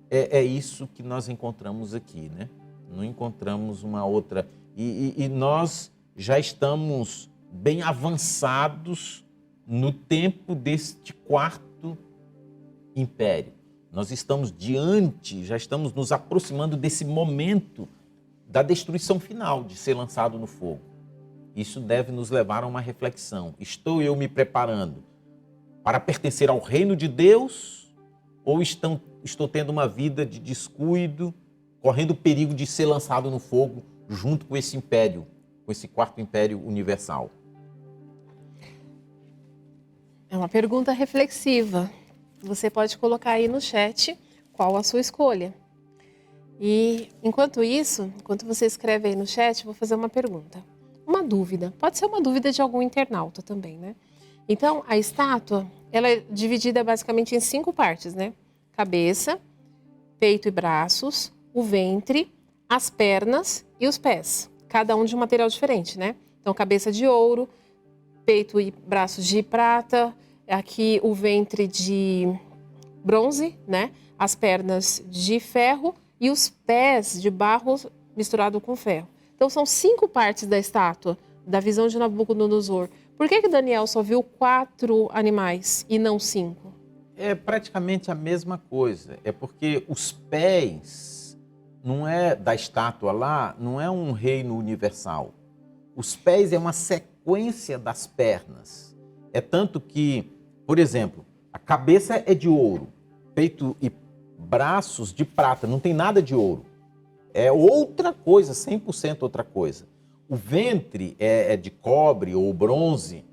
É isso que nós encontramos aqui, né? Não encontramos uma outra. E nós já estamos bem avançados no tempo deste quarto império. Nós estamos já estamos nos aproximando desse momento da destruição final, de ser lançado no fogo. Isso deve nos levar a uma reflexão. Estou eu me preparando para pertencer ao reino de Deus ou estou tendo uma vida de descuido, correndo o perigo de ser lançado no fogo junto com esse império, com esse quarto império universal? É uma pergunta reflexiva. Você pode colocar aí no chat qual a sua escolha. E enquanto isso, enquanto você escreve aí no chat, vou fazer uma pergunta. Uma dúvida. Pode ser uma dúvida de algum internauta também, né? Então, a estátua, ela é dividida basicamente em 5 partes, né? Cabeça, peito e braços, o ventre, as pernas e os pés. Cada um de um material diferente, né? Então, cabeça de ouro, peito e braços de prata, aqui o ventre de bronze, né? As pernas de ferro e os pés de barro misturado com ferro. Então, são 5 partes da estátua, da visão de Nabucodonosor. Por que Daniel só viu 4 animais e não 5? É praticamente a mesma coisa. É porque os pés, não é da estátua lá, não é um reino universal. Os pés é uma sequência das pernas. É tanto que, por exemplo, a cabeça é de ouro, peito e braços de prata, não tem nada de ouro. É outra coisa, 100% outra coisa. O ventre é de cobre ou bronze,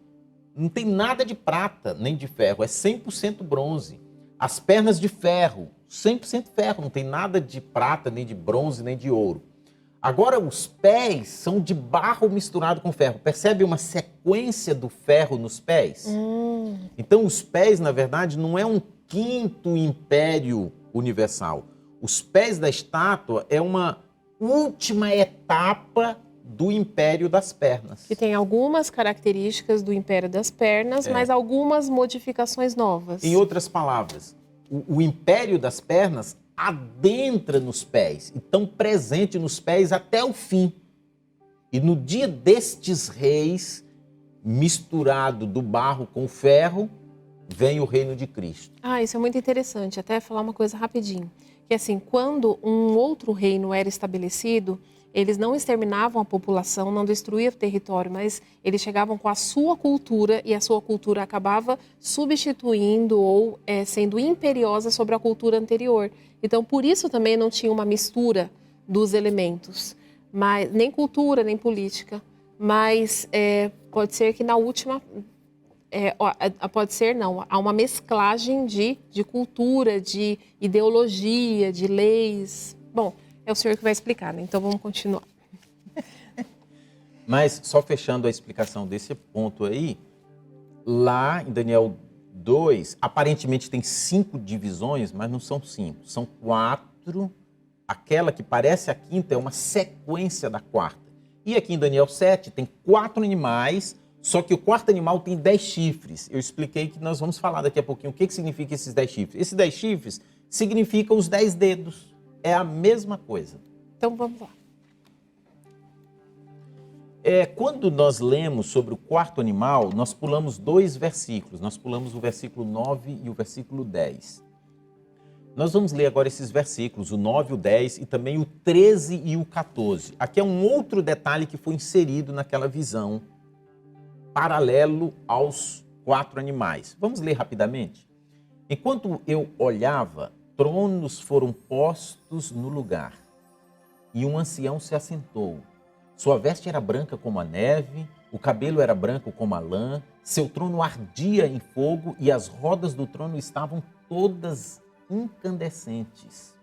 não tem nada de prata nem de ferro, é 100% bronze. As pernas de ferro, 100% ferro, não tem nada de prata, nem de bronze, nem de ouro. Agora, os pés são de barro misturado com ferro. Percebe uma sequência do ferro nos pés? Então, os pés, na verdade, não é um quinto império universal. Os pés da estátua é uma última etapa do império das pernas. Que tem algumas características do Império das Pernas, mas algumas modificações novas. Em outras palavras, o império das pernas adentra nos pés e estão presente nos pés até o fim. E no dia destes reis, misturado do barro com o ferro, vem o reino de Cristo. Isso é muito interessante. Até falar uma coisa rapidinho. Que assim, quando um outro reino era estabelecido, eles não exterminavam a população, não destruíam o território, mas eles chegavam com a sua cultura e a sua cultura acabava substituindo ou sendo imperiosa sobre a cultura anterior. Então, por isso também não tinha uma mistura dos elementos, mas nem cultura, nem política. Mas pode ser que na última... pode ser não, há uma mesclagem de cultura, de ideologia, de leis. Bom, é o senhor que vai explicar, né? Então vamos continuar. Mas só fechando a explicação desse ponto aí, lá em Daniel 2, aparentemente tem 5 divisões, mas não são 5, são 4. Aquela que parece a quinta é uma sequência da quarta. E aqui em Daniel 7 tem 4 animais, só que o quarto animal tem 10 chifres. Eu expliquei que nós vamos falar daqui a pouquinho o que significa esses 10 chifres. Esses 10 chifres significam os 10 dedos. É a mesma coisa. Então vamos lá. Quando nós lemos sobre o quarto animal, nós pulamos 2 versículos. Nós pulamos o versículo 9 e o versículo 10. Nós vamos ler agora esses versículos, o 9, o 10 e também o 13 e o 14. Aqui é um outro detalhe que foi inserido naquela visão, paralelo aos 4 animais. Vamos ler rapidamente? Enquanto eu olhava, tronos foram postos no lugar, e um ancião se assentou. Sua veste era branca como a neve, o cabelo era branco como a lã, seu trono ardia em fogo e as rodas do trono estavam todas incandescentes.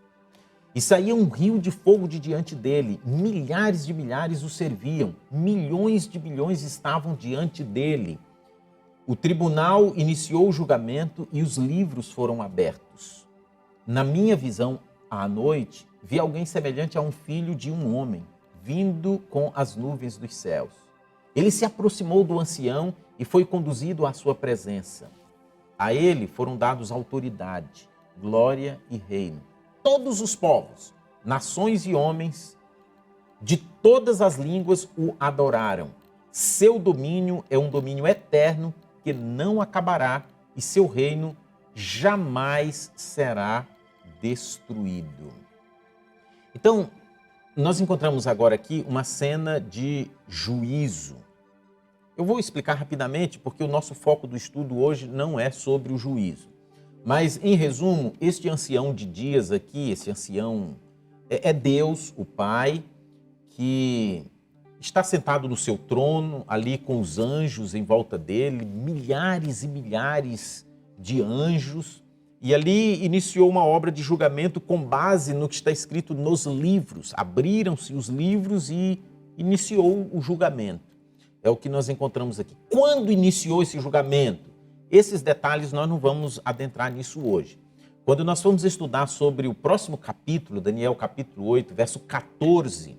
E saía um rio de fogo de diante dele, milhares de milhares o serviam, milhões de milhões estavam diante dele. O tribunal iniciou o julgamento e os livros foram abertos. Na minha visão, à noite, vi alguém semelhante a um filho de um homem, vindo com as nuvens dos céus. Ele se aproximou do ancião e foi conduzido à sua presença. A ele foram dados autoridade, glória e reino. Todos os povos, nações e homens, de todas as línguas o adoraram. Seu domínio é um domínio eterno que não acabará e seu reino jamais será destruído. Então, nós encontramos agora aqui uma cena de juízo. Eu vou explicar rapidamente porque o nosso foco do estudo hoje não é sobre o juízo. Mas, em resumo, este ancião de dias aqui, esse ancião é Deus, o Pai, que está sentado no seu trono, ali com os anjos em volta dele, milhares e milhares de anjos, e ali iniciou uma obra de julgamento com base no que está escrito nos livros. Abriram-se os livros e iniciou o julgamento. É o que nós encontramos aqui. Quando iniciou esse julgamento? Esses detalhes nós não vamos adentrar nisso hoje. Quando nós formos estudar sobre o próximo capítulo, Daniel capítulo 8, verso 14,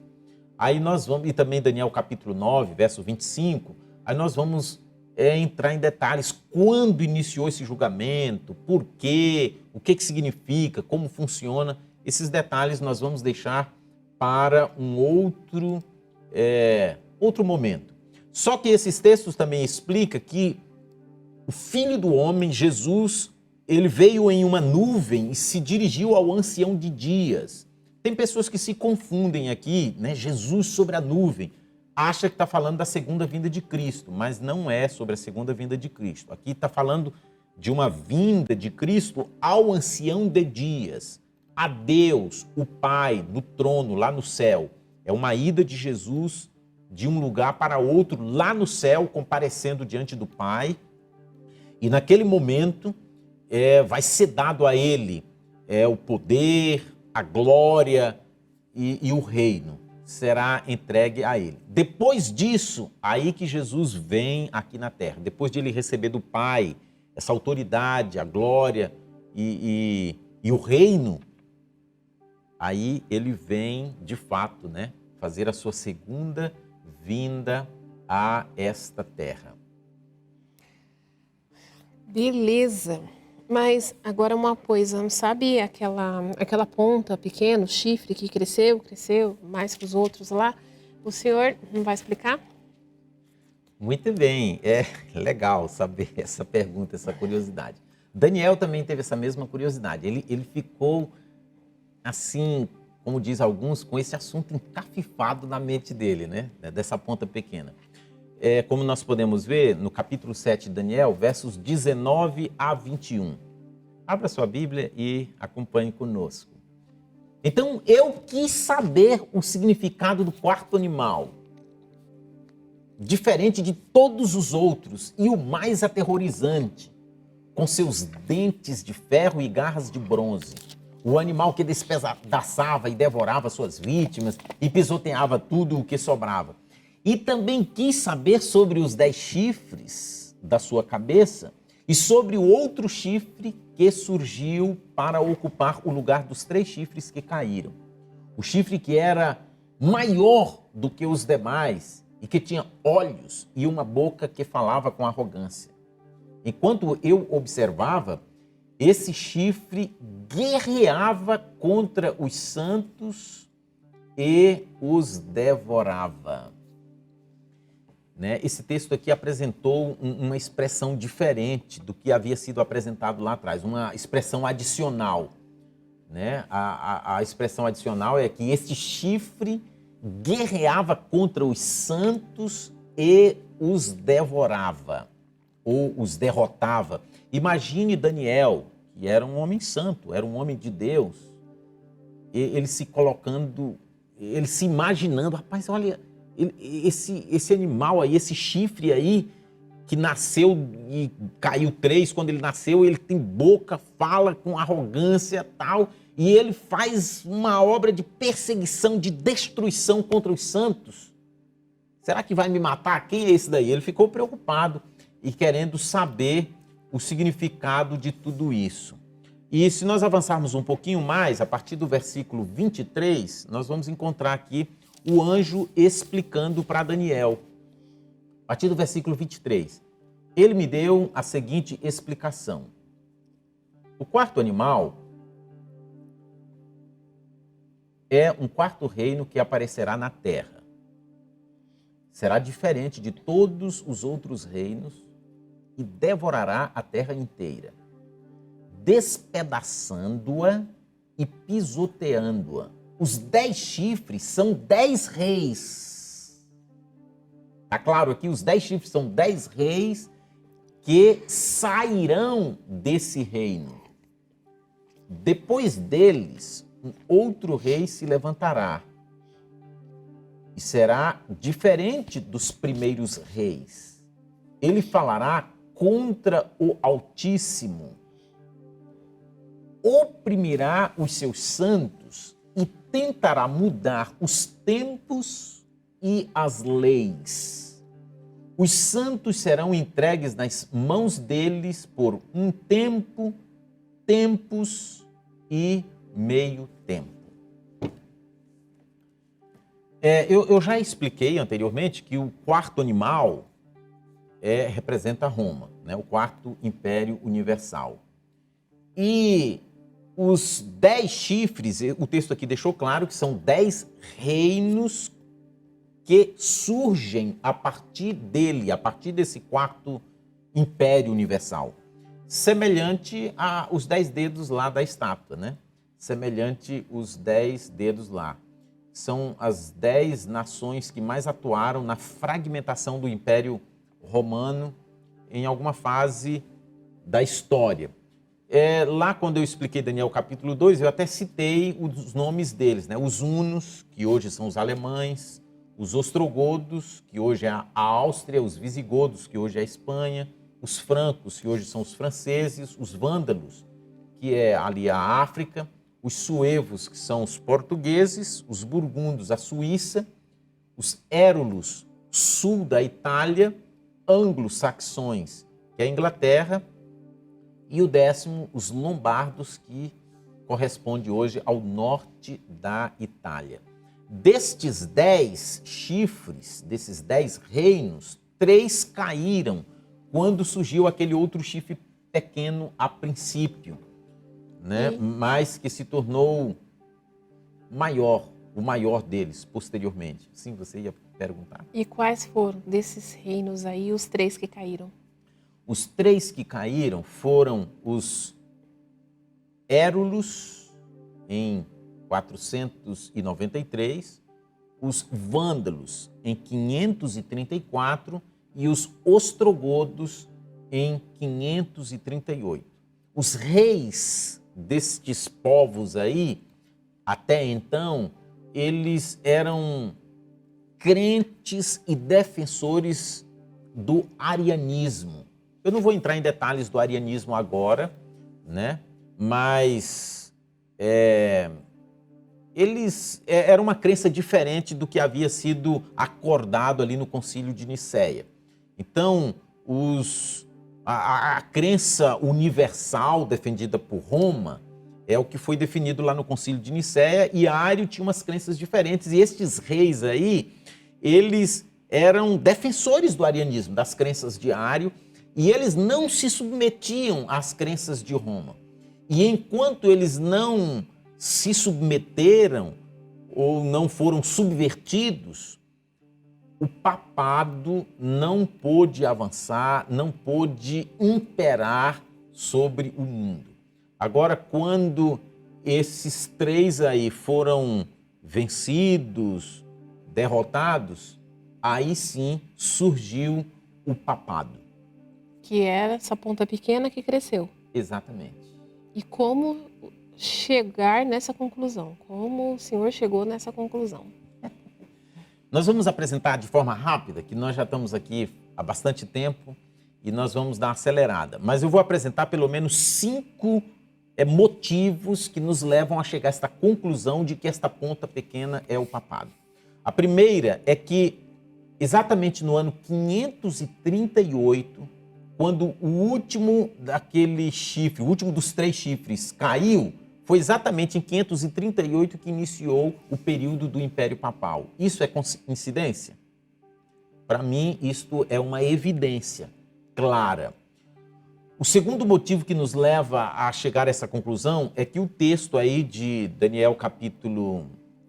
aí nós vamos, e também Daniel capítulo 9, verso 25, aí nós vamos entrar em detalhes quando iniciou esse julgamento, por quê, o que significa, como funciona. Esses detalhes nós vamos deixar para um outro momento. Só que esses textos também explicam que o Filho do Homem, Jesus, ele veio em uma nuvem e se dirigiu ao ancião de dias. Tem pessoas que se confundem aqui, né? Jesus sobre a nuvem. Acha que está falando da segunda vinda de Cristo, mas não é sobre a segunda vinda de Cristo. Aqui está falando de uma vinda de Cristo ao ancião de dias, a Deus, o Pai, no trono, lá no céu. É uma ida de Jesus de um lugar para outro, lá no céu, comparecendo diante do Pai. E naquele momento vai ser dado a ele o poder, a glória e o reino será entregue a ele. Depois disso, aí que Jesus vem aqui na terra. Depois de ele receber do Pai essa autoridade, a glória e o reino, aí ele vem, de fato, né, fazer a sua segunda vinda a esta terra. Beleza. Mas agora uma coisa, sabe aquela ponta pequena, o chifre que cresceu mais que os outros lá? O senhor não vai explicar? Muito bem, é legal saber essa pergunta, essa curiosidade. Daniel também teve essa mesma curiosidade. Ele ficou, assim, como diz alguns, com esse assunto encafifado na mente dele, né? Dessa ponta pequena. Como nós podemos ver no capítulo 7 de Daniel, versos 19 a 21. Abra sua Bíblia e acompanhe conosco. Então, eu quis saber o significado do quarto animal, diferente de todos os outros e o mais aterrorizante, com seus dentes de ferro e garras de bronze. O animal que despedaçava e devorava suas vítimas e pisoteava tudo o que sobrava. E também quis saber sobre os 10 chifres da sua cabeça e sobre o outro chifre que surgiu para ocupar o lugar dos 3 chifres que caíram. O chifre que era maior do que os demais e que tinha olhos e uma boca que falava com arrogância. Enquanto eu observava, esse chifre guerreava contra os santos e os devorava. Né? Esse texto aqui apresentou uma expressão diferente do que havia sido apresentado lá atrás, uma expressão adicional. Né? A expressão adicional é que este chifre guerreava contra os santos e os devorava, ou os derrotava. Imagine Daniel, que era um homem santo, era um homem de Deus, ele se colocando, ele se imaginando, rapaz, olha, esse animal aí, esse chifre aí, que nasceu e caiu 3, quando ele nasceu, ele tem boca, fala com arrogância e tal, e ele faz uma obra de perseguição, de destruição contra os santos. Será que vai me matar? Quem é esse daí? Ele ficou preocupado e querendo saber o significado de tudo isso. E se nós avançarmos um pouquinho mais, a partir do versículo 23, nós vamos encontrar aqui o anjo explicando para Daniel. A partir do versículo 23, ele me deu a seguinte explicação. O quarto animal é um quarto reino que aparecerá na terra. Será diferente de todos os outros reinos e devorará a terra inteira, despedaçando-a e pisoteando-a. Os 10 chifres são 10 reis. Está claro aqui? Os 10 chifres são 10 reis que sairão desse reino. Depois deles, um outro rei se levantará e será diferente dos primeiros reis. Ele falará contra o Altíssimo, oprimirá os seus santos e tentará mudar os tempos e as leis. Os santos serão entregues nas mãos deles por um tempo, tempos e meio tempo. Eu já expliquei anteriormente que o quarto animal representa Roma, né? O quarto império universal. E os 10 chifres, o texto aqui deixou claro que são 10 reinos que surgem a partir dele, a partir desse quarto império universal. Semelhante aos 10 dedos lá da estátua, né? Semelhante os 10 dedos lá. São as 10 nações que mais atuaram na fragmentação do Império Romano em alguma fase da história. Lá quando eu expliquei Daniel capítulo 2, eu até citei os nomes deles, né? Os hunos, que hoje são os alemães, os ostrogodos, que hoje é a Áustria, os visigodos, que hoje é a Espanha, os francos, que hoje são os franceses, os vândalos, que é ali a África, os suevos, que são os portugueses, os burgundos, a Suíça, os érulos, sul da Itália, anglo-saxões, que é a Inglaterra, e o 10º, os lombardos, que corresponde hoje ao norte da Itália. Destes 10 chifres, desses 10 reinos, 3 caíram quando surgiu aquele outro chifre pequeno a princípio, né? Mas que se tornou maior, o maior deles posteriormente. Sim, você ia perguntar? E quais foram desses reinos aí os 3 que caíram? Os 3 que caíram foram os Érulos, em 493, os Vândalos, em 534, e os Ostrogodos, em 538. Os reis destes povos aí, até então, eles eram crentes e defensores do arianismo. Eu não vou entrar em detalhes do arianismo agora, né? Mas eles era uma crença diferente do que havia sido acordado ali no Concílio de Nicéia. Então, a crença universal defendida por Roma é o que foi definido lá no Concílio de Nicéia, e Ário tinha umas crenças diferentes, e estes reis aí, eles eram defensores do arianismo, das crenças de Ário, e eles não se submetiam às crenças de Roma. E enquanto eles não se submeteram ou não foram subvertidos, o papado não pôde avançar, não pôde imperar sobre o mundo. Agora, quando esses 3 aí foram vencidos, derrotados, aí sim surgiu o papado. Que era essa ponta pequena que cresceu. Exatamente. E como chegar nessa conclusão? Como o senhor chegou nessa conclusão? Nós vamos apresentar de forma rápida, que nós já estamos aqui há bastante tempo e nós vamos dar uma acelerada. Mas eu vou apresentar pelo menos 5 motivos que nos levam a chegar a esta conclusão de que esta ponta pequena é o papado. A primeira é que, exatamente no ano 538, quando o último daquele chifre, o último dos 3 chifres caiu, foi exatamente em 538 que iniciou o período do Império Papal. Isso é coincidência? Para mim, isto é uma evidência clara. O segundo motivo que nos leva a chegar a essa conclusão é que o texto aí de Daniel capítulo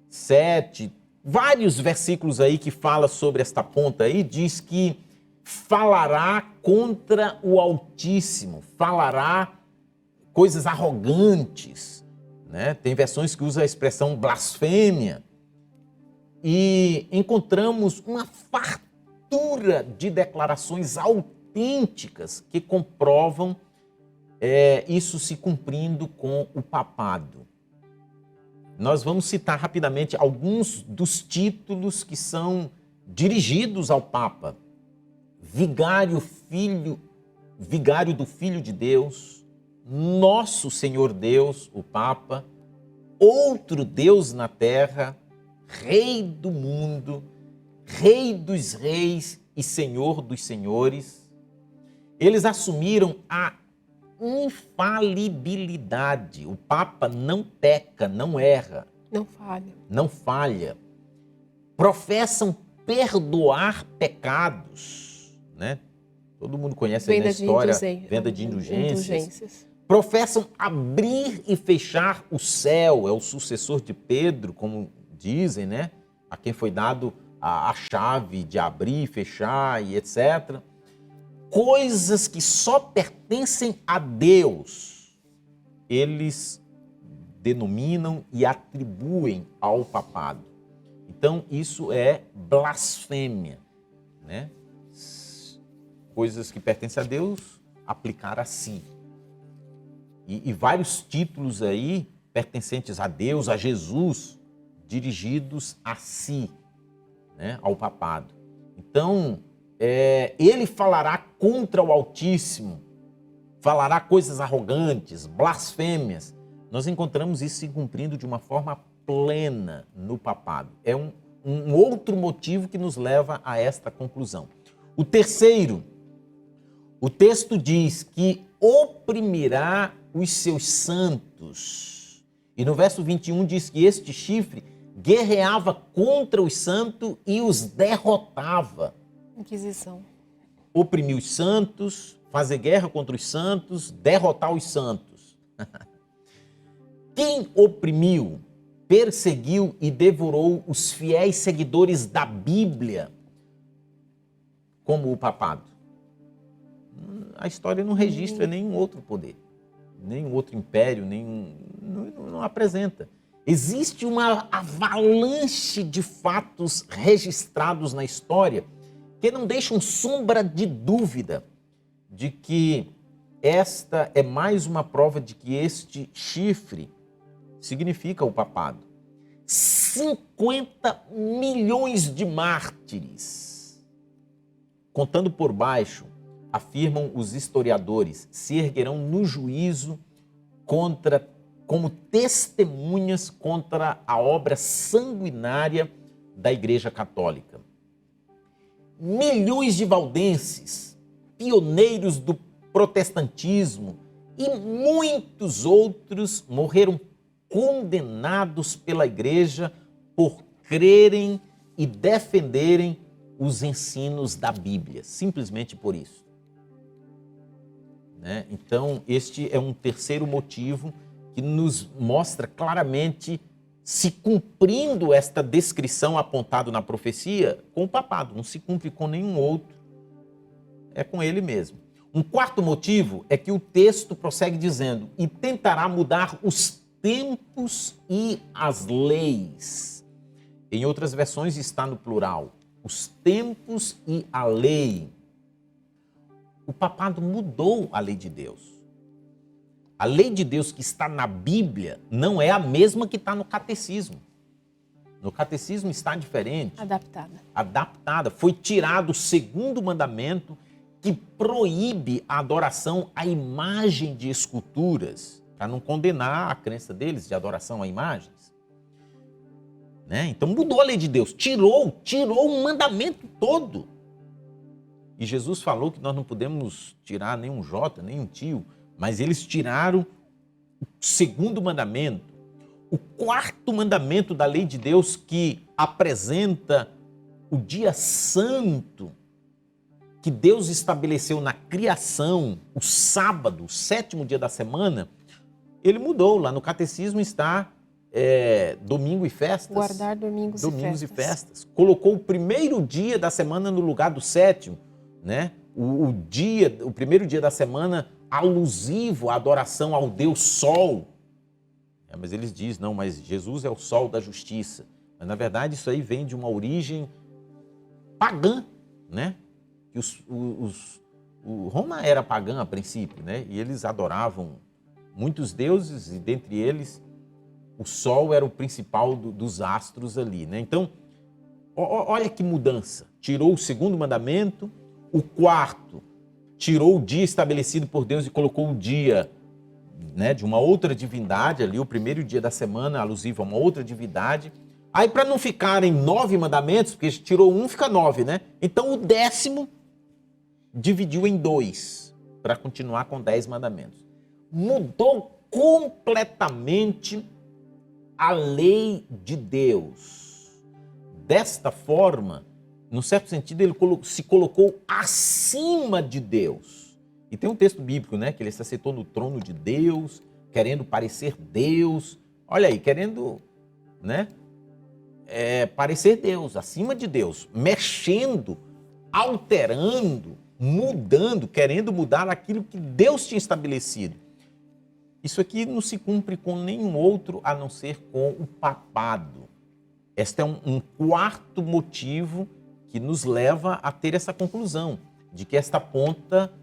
7, vários versículos aí que fala sobre esta ponta aí, diz que falará contra o Altíssimo, falará coisas arrogantes, né? Tem versões que usam a expressão blasfêmia. E encontramos uma fartura de declarações autênticas que comprovam isso se cumprindo com o papado. Nós vamos citar rapidamente alguns dos títulos que são dirigidos ao Papa. Vigário do Filho de Deus, Nosso Senhor Deus, o Papa, outro Deus na terra, Rei do mundo, Rei dos reis e Senhor dos senhores. Eles assumiram a infalibilidade. O Papa não peca, não erra. Não falha. Professam perdoar pecados, né? Todo mundo conhece aí na história, venda de indulgências. Professam abrir e fechar o céu, é o sucessor de Pedro, como dizem, né? A quem foi dado a chave de abrir e fechar e etc. Coisas que só pertencem a Deus, eles denominam e atribuem ao papado. Então, isso é blasfêmia, né? Coisas que pertencem a Deus, aplicar a si. E vários títulos aí, pertencentes a Deus, a Jesus, dirigidos a si, né? Ao papado. Então, ele falará contra o Altíssimo, falará coisas arrogantes, blasfêmias. Nós encontramos isso se cumprindo de uma forma plena no papado. É um outro motivo que nos leva a esta conclusão. O terceiro, O texto diz que oprimirá os seus santos. E no verso 21 diz que este chifre guerreava contra os santos e os derrotava. Inquisição. Oprimir os santos, fazer guerra contra os santos, derrotar os santos. Quem oprimiu, perseguiu e devorou os fiéis seguidores da Bíblia, como o papado? A história não registra nenhum outro poder, nenhum outro império, não apresenta. Existe uma avalanche de fatos registrados na história que não deixam sombra de dúvida de que esta é mais uma prova de que este chifre significa o papado. 50 milhões de mártires, contando por baixo, afirmam os historiadores, se erguerão no juízo como testemunhas contra a obra sanguinária da Igreja Católica. Milhões de valdenses, pioneiros do protestantismo e muitos outros morreram condenados pela Igreja por crerem e defenderem os ensinos da Bíblia, simplesmente por isso. Então, este é um terceiro motivo que nos mostra claramente se cumprindo esta descrição apontada na profecia com o papado. Não se cumpre com nenhum outro, é com ele mesmo. Um quarto motivo é que o texto prossegue dizendo: e tentará mudar os tempos e as leis. Em outras versões está no plural, os tempos e a lei. O papado mudou a lei de Deus. A lei de Deus que está na Bíblia não é a mesma que está no catecismo. No catecismo está diferente. Adaptada. Foi tirado o segundo mandamento que proíbe a adoração à imagem de esculturas, para não condenar a crença deles de adoração a imagens. Então mudou a lei de Deus, tirou o mandamento todo. E Jesus falou que nós não podemos tirar nem um jota, nem um tio, mas eles tiraram o segundo mandamento, o quarto mandamento da lei de Deus, que apresenta o dia santo que Deus estabeleceu na criação, o sábado, o sétimo dia da semana. Ele mudou. Lá no catecismo está domingo e festas. Guardar domingos e festas. Colocou o primeiro dia da semana no lugar do sétimo, o primeiro dia da semana alusivo à adoração ao Deus Sol. Mas eles dizem, não, mas Jesus é o Sol da justiça. Mas na verdade isso aí vem de uma origem pagã, Que Roma era pagã a princípio, e eles adoravam muitos deuses, e dentre eles o Sol era o principal dos astros ali. Então, olha que mudança. Tirou o segundo mandamento. O quarto, tirou o dia estabelecido por Deus e colocou o dia de uma outra divindade ali, o primeiro dia da semana, alusivo a uma outra divindade. Aí, para não ficarem 9 mandamentos, porque tirou um, fica 9, Então, o 10º dividiu em 2, para continuar com 10 mandamentos. Mudou completamente a lei de Deus. Desta forma, num certo sentido, ele se colocou acima de Deus. E tem um texto bíblico, que ele se assentou no trono de Deus, querendo parecer Deus. Olha aí, querendo, parecer Deus, acima de Deus, mexendo, alterando, mudando, querendo mudar aquilo que Deus tinha estabelecido. Isso aqui não se cumpre com nenhum outro a não ser com o papado. Este é um quarto motivo que nos leva a ter essa conclusão de que esta ponta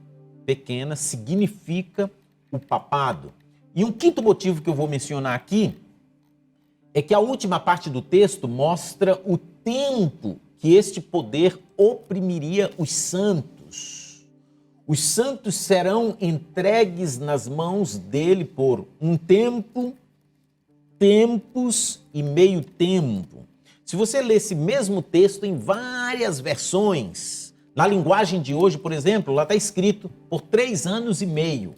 pequena significa o papado. E um quinto motivo que eu vou mencionar aqui é que a última parte do texto mostra o tempo que este poder oprimiria os santos. Os santos serão entregues nas mãos dele por um tempo, tempos e meio tempo. Se você ler esse mesmo texto em várias versões, Na linguagem de hoje, por exemplo, lá está escrito por 3 anos e meio.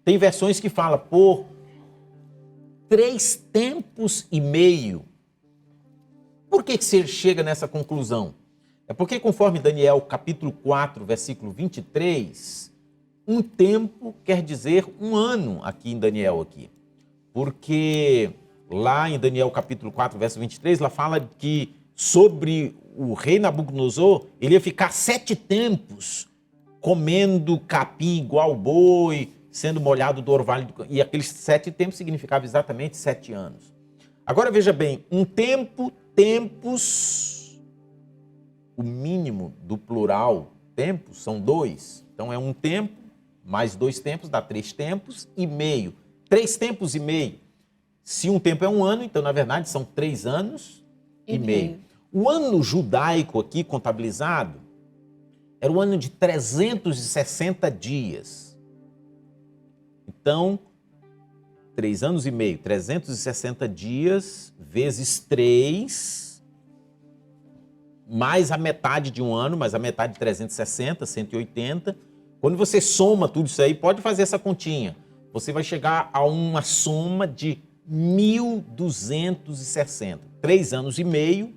Tem versões que falam por 3 tempos e meio. Por que você chega nessa conclusão? É porque, conforme Daniel capítulo 4, versículo 23, um tempo quer dizer um ano aqui em Daniel aqui. Porque lá em Daniel capítulo 4, verso 23, lá fala que sobre o rei Nabucodonosor, ele ia ficar 7 tempos comendo capim igual boi, sendo molhado do orvalho. E aqueles 7 tempos significavam exatamente 7 anos. Agora veja bem, um tempo, tempos, o mínimo do plural, tempos, são 2. Então é um tempo, mais 2 tempos, dá 3 tempos e meio. 3 tempos e meio. Se um tempo é um ano, então na verdade são 3 anos e meio. O ano judaico aqui contabilizado era o ano de 360 dias. Então, 3 anos e meio, 360 dias vezes 3, mais a metade de um ano, mais a metade de 360, 180. Quando você soma tudo isso aí, pode fazer essa continha. Você vai chegar a uma soma de 1.260. 3 anos e meio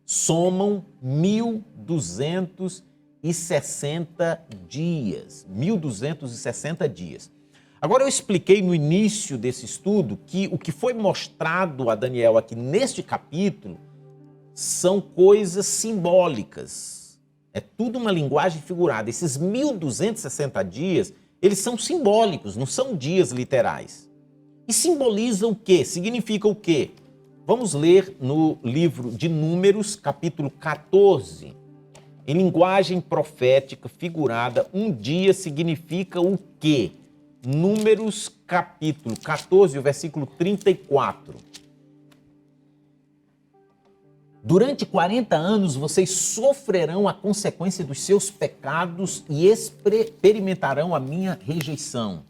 somam 1.260 dias. 1.260 dias. Agora, eu expliquei no início desse estudo que o que foi mostrado a Daniel aqui neste capítulo são coisas simbólicas. É tudo uma linguagem figurada. Esses 1.260 dias, eles são simbólicos, não são dias literais. E simbolizam o quê? Significa o quê? Vamos ler no livro de Números, capítulo 14. Em linguagem profética figurada, um dia significa o quê? Números, capítulo 14, o versículo 34. Durante 40 anos vocês sofrerão a consequência dos seus pecados e experimentarão a minha rejeição.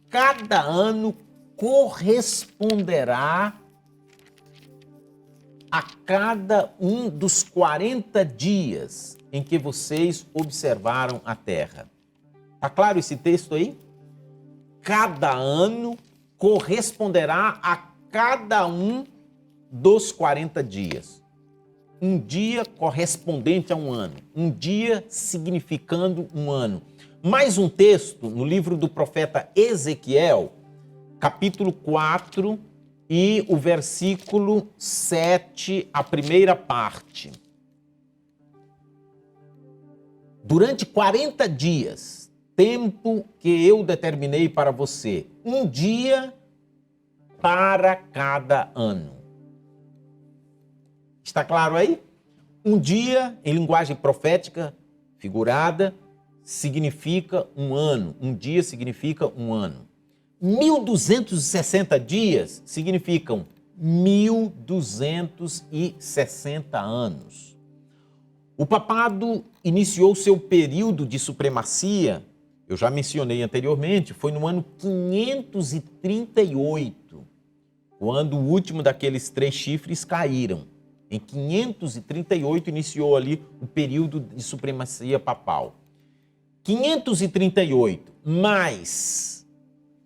Cada ano corresponderá a cada um dos 40 dias em que vocês observaram a terra. Tá claro esse texto aí? Cada ano corresponderá a cada um dos 40 dias. Um dia correspondente a um ano. Um dia significando um ano. Mais um texto no livro do profeta Ezequiel, capítulo 4 e o versículo 7, a primeira parte. Durante 40 dias, tempo que eu determinei para você, um dia para cada ano. Está claro aí? Um dia, em linguagem profética figurada, significa um ano. Um dia significa um ano. 1.260 dias significam 1.260 anos. O papado iniciou seu período de supremacia, eu já mencionei anteriormente, foi no ano 538, quando o último daqueles 3 chifres caíram. Em 538 iniciou ali o período de supremacia papal. 538 mais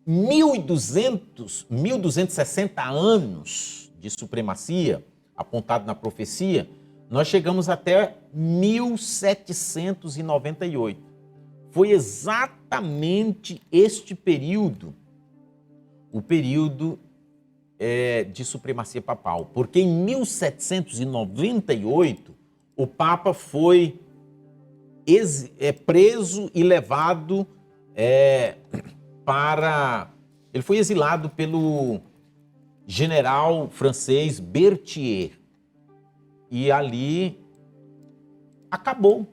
1.260 anos de supremacia, apontado na profecia, nós chegamos até 1798. Foi exatamente este período, o período de supremacia papal, porque em 1798 o Papa foi preso e levado ele foi exilado pelo general francês Berthier. E ali acabou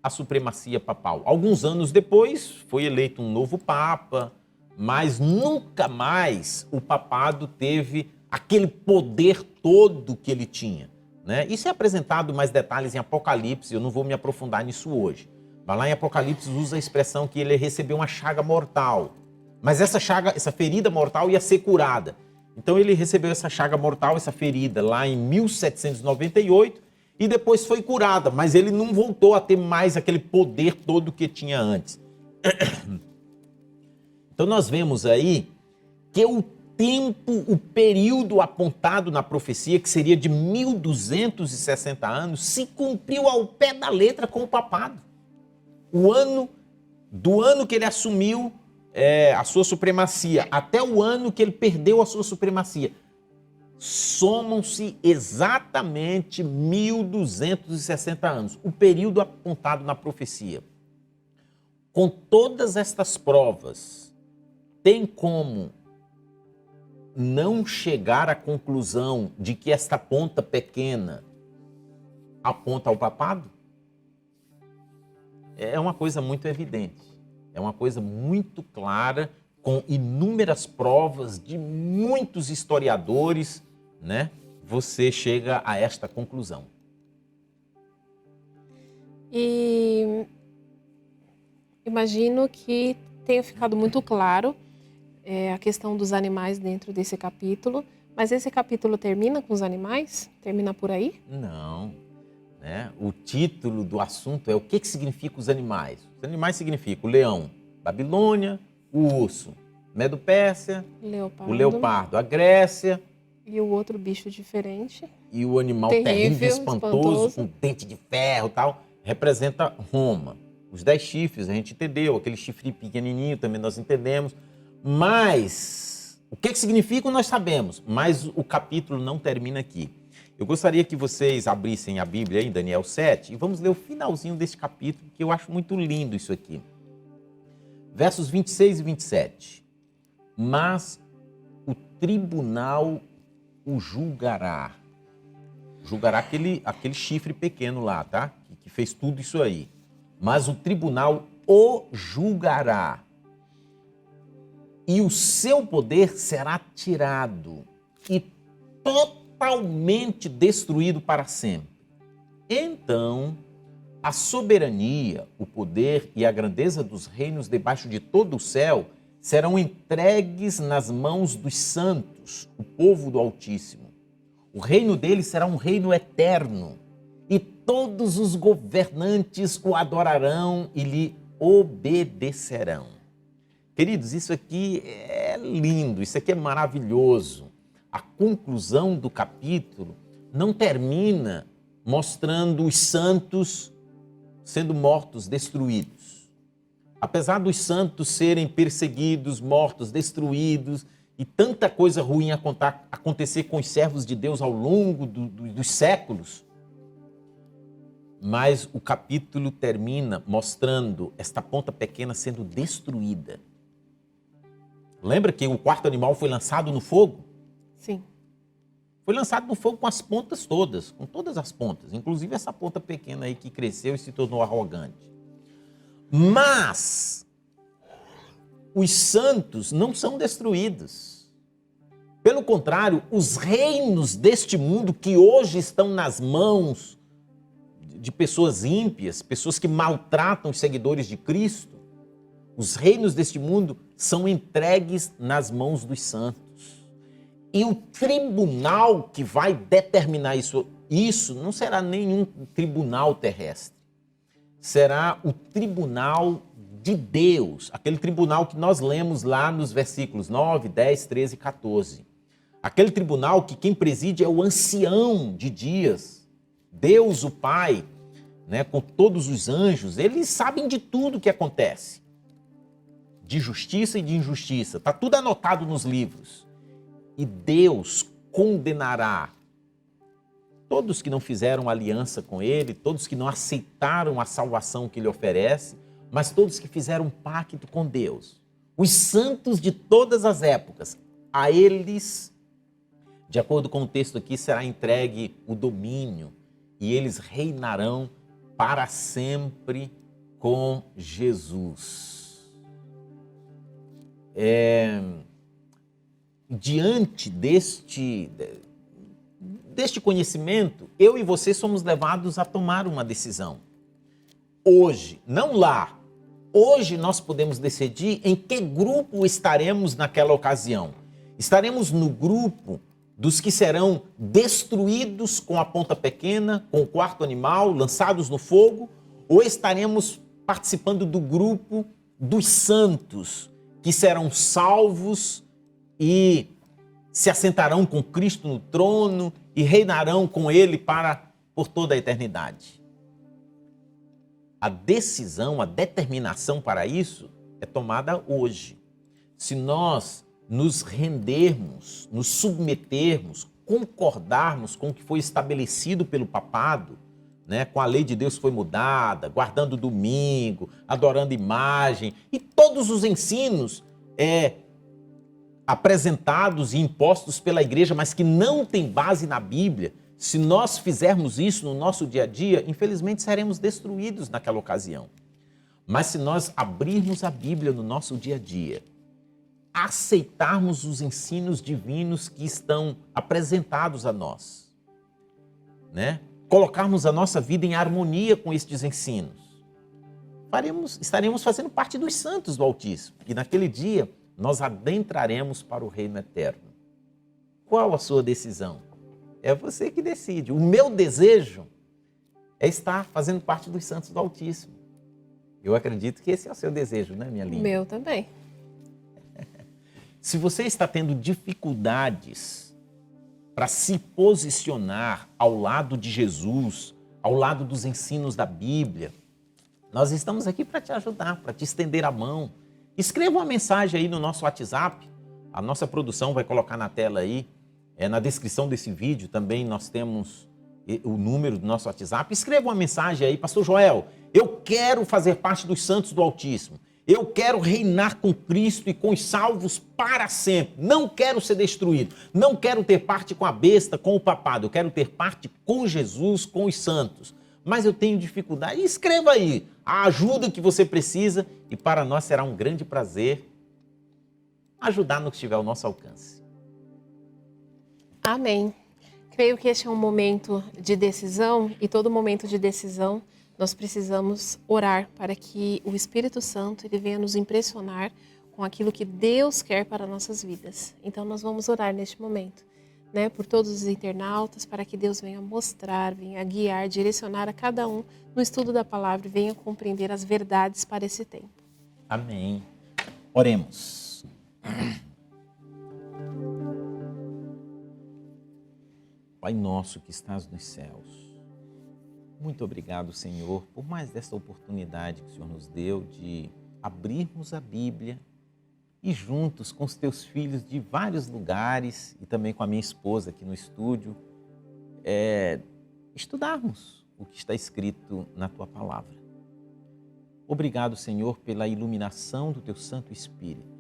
a supremacia papal. Alguns anos depois foi eleito um novo papa, mas nunca mais o papado teve aquele poder todo que ele tinha, né? Isso é apresentado mais detalhes em Apocalipse, eu não vou me aprofundar nisso hoje. Mas lá em Apocalipse usa a expressão que ele recebeu uma chaga mortal. Mas essa ferida mortal ia ser curada. Então ele recebeu essa chaga mortal, essa ferida, lá em 1798, e depois foi curada, mas ele não voltou a ter mais aquele poder todo que tinha antes. Então nós vemos aí que o tempo, o período apontado na profecia, que seria de 1260 anos, se cumpriu ao pé da letra com o papado. Do ano que ele assumiu a sua supremacia até o ano que ele perdeu a sua supremacia, somam-se exatamente 1260 anos, o período apontado na profecia. Com todas estas provas, tem como não chegar à conclusão de que esta ponta pequena aponta ao papado? É uma coisa muito evidente, é uma coisa muito clara, com inúmeras provas de muitos historiadores, né? Você chega a esta conclusão. E imagino que tenha ficado muito claro a questão dos animais dentro desse capítulo, mas esse capítulo termina com os animais? Termina por aí? Não, né? O título do assunto é o que significam os animais. Os animais significam o leão, Babilônia, o urso, Medo-Pérsia, o leopardo, a Grécia. E o outro bicho diferente. E o animal terrível, espantoso, com dente de ferro e tal, representa Roma. Os 10 chifres, a gente entendeu, aquele chifre pequenininho também nós entendemos. Mas o que significa nós sabemos, mas o capítulo não termina aqui. Eu gostaria que vocês abrissem a Bíblia aí, em Daniel 7, e vamos ler o finalzinho desse capítulo, que eu acho muito lindo isso aqui. Versos 26 e 27. Mas o tribunal o julgará. Julgará aquele chifre pequeno lá, tá? Que fez tudo isso aí. Mas o tribunal o julgará. E o seu poder será tirado e totalmente destruído para sempre. Então, a soberania, o poder e a grandeza dos reinos debaixo de todo o céu serão entregues nas mãos dos santos, o povo do Altíssimo. O reino deles será um reino eterno, e todos os governantes o adorarão e lhe obedecerão. Queridos, isso aqui é lindo, isso aqui é maravilhoso. A conclusão do capítulo não termina mostrando os santos sendo mortos, destruídos. Apesar dos santos serem perseguidos, mortos, destruídos, e tanta coisa ruim acontecer com os servos de Deus ao longo dos séculos, mas o capítulo termina mostrando esta ponta pequena sendo destruída. Lembra que o quarto animal foi lançado no fogo? Sim. Foi lançado no fogo com as pontas todas, com todas as pontas, inclusive essa ponta pequena aí que cresceu e se tornou arrogante. Mas os santos não são destruídos. Pelo contrário, os reinos deste mundo que hoje estão nas mãos de pessoas ímpias, pessoas que maltratam os seguidores de Cristo, os reinos deste mundo são entregues nas mãos dos santos. E o tribunal que vai determinar isso não será nenhum tribunal terrestre. Será o tribunal de Deus, aquele tribunal que nós lemos lá nos versículos 9, 10, 13 e 14. Aquele tribunal que quem preside é o ancião de dias, Deus o Pai, né, com todos os anjos. Eles sabem de tudo que acontece, de justiça e de injustiça. Está tudo anotado nos livros. E Deus condenará todos que não fizeram aliança com Ele, todos que não aceitaram a salvação que Ele oferece, mas todos que fizeram pacto com Deus. Os santos de todas as épocas, a eles, de acordo com o texto aqui, será entregue o domínio e eles reinarão para sempre com Jesus. Diante deste conhecimento, eu e você somos levados a tomar uma decisão. Hoje, não lá, hoje nós podemos decidir em que grupo estaremos naquela ocasião. Estaremos no grupo dos que serão destruídos com a ponta pequena, com o quarto animal, lançados no fogo, ou estaremos participando do grupo dos santos, que serão salvos e se assentarão com Cristo no trono e reinarão com Ele por toda a eternidade? A decisão, a determinação para isso é tomada hoje. Se nós nos rendermos, nos submetermos, concordarmos com o que foi estabelecido pelo papado, né, com a lei de Deus que foi mudada, guardando o domingo, adorando imagem e todos os ensinos apresentados e impostos pela igreja, mas que não tem base na Bíblia, se nós fizermos isso no nosso dia a dia, infelizmente seremos destruídos naquela ocasião. Mas se nós abrirmos a Bíblia no nosso dia a dia, aceitarmos os ensinos divinos que estão apresentados a nós, né? Colocarmos a nossa vida em harmonia com estes ensinos, estaremos fazendo parte dos santos do Altíssimo. E naquele dia, nós adentraremos para o reino eterno. Qual a sua decisão? É você que decide. O meu desejo é estar fazendo parte dos santos do Altíssimo. Eu acredito que esse é o seu desejo, né, minha linda? O meu também. Se você está tendo dificuldades para se posicionar ao lado de Jesus, ao lado dos ensinos da Bíblia, nós estamos aqui para te ajudar, para te estender a mão. Escreva uma mensagem aí no nosso WhatsApp, a nossa produção vai colocar na tela aí, na descrição desse vídeo também nós temos o número do nosso WhatsApp. Escreva uma mensagem aí, Pastor Joel, eu quero fazer parte dos santos do Altíssimo. Eu quero reinar com Cristo e com os salvos para sempre. Não quero ser destruído. Não quero ter parte com a besta, com o papado. Eu quero ter parte com Jesus, com os santos. Mas eu tenho dificuldade. Escreva aí a ajuda que você precisa e para nós será um grande prazer ajudar no que estiver ao nosso alcance. Amém. Creio que este é um momento de decisão e todo momento de decisão nós precisamos orar para que o Espírito Santo ele venha nos impressionar com aquilo que Deus quer para nossas vidas. Então nós vamos orar neste momento, né, por todos os internautas, para que Deus venha mostrar, venha guiar, direcionar a cada um no estudo da palavra e venha compreender as verdades para esse tempo. Amém. Oremos. Pai nosso que estás nos céus, muito obrigado, Senhor, por mais desta oportunidade que o Senhor nos deu de abrirmos a Bíblia e juntos com os teus filhos de vários lugares e também com a minha esposa aqui no estúdio, estudarmos o que está escrito na tua palavra. Obrigado, Senhor, pela iluminação do teu Santo Espírito.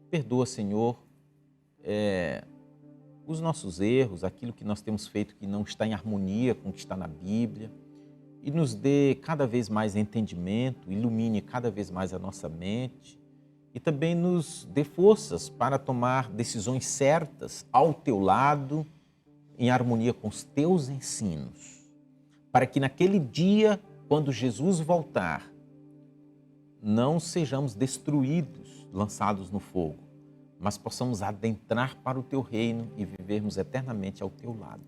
Perdoa, Senhor, os nossos erros, aquilo que nós temos feito que não está em harmonia com o que está na Bíblia, e nos dê cada vez mais entendimento, ilumine cada vez mais a nossa mente e também nos dê forças para tomar decisões certas ao teu lado, em harmonia com os teus ensinos, para que naquele dia, quando Jesus voltar, não sejamos destruídos, lançados no fogo, mas possamos adentrar para o teu reino e vivermos eternamente ao teu lado.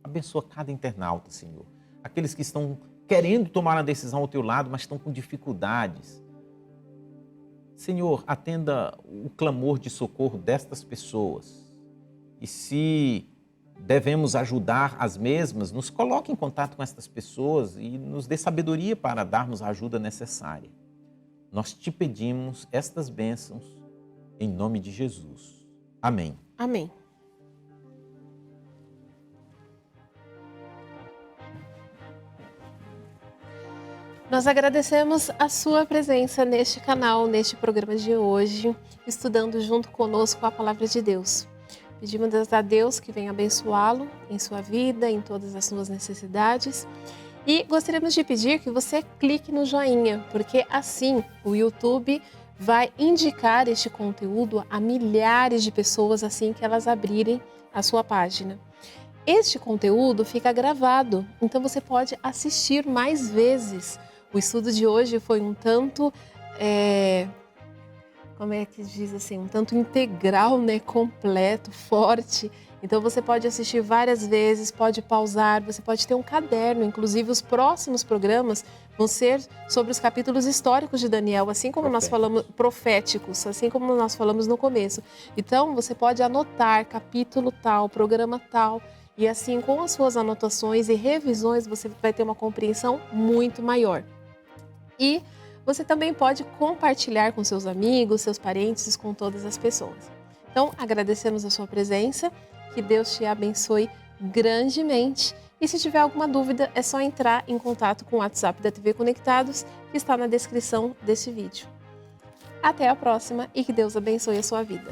Abençoa cada internauta, Senhor. Aqueles que estão querendo tomar a decisão ao teu lado, mas estão com dificuldades. Senhor, atenda o clamor de socorro destas pessoas. E se devemos ajudar as mesmas, nos coloque em contato com estas pessoas e nos dê sabedoria para darmos a ajuda necessária. Nós te pedimos estas bênçãos em nome de Jesus. Amém. Amém. Nós agradecemos a sua presença neste canal, neste programa de hoje, estudando junto conosco a Palavra de Deus. Pedimos a Deus que venha abençoá-lo em sua vida, em todas as suas necessidades. E gostaríamos de pedir que você clique no joinha, porque assim o YouTube vai indicar este conteúdo a milhares de pessoas assim que elas abrirem a sua página. Este conteúdo fica gravado, então você pode assistir mais vezes. O estudo de hoje foi um tanto, como é que diz assim, um tanto integral, né, completo, forte. Então você pode assistir várias vezes, pode pausar, você pode ter um caderno. Inclusive, os próximos programas vão ser sobre os capítulos históricos de Daniel, assim como nós falamos, proféticos, assim como nós falamos no começo. Então, você pode anotar capítulo tal, programa tal, e assim, com as suas anotações e revisões, você vai ter uma compreensão muito maior. E você também pode compartilhar com seus amigos, seus parentes, com todas as pessoas. Então, agradecemos a sua presença, que Deus te abençoe grandemente. E se tiver alguma dúvida, é só entrar em contato com o WhatsApp da TV Conectados, que está na descrição desse vídeo. Até a próxima e que Deus abençoe a sua vida.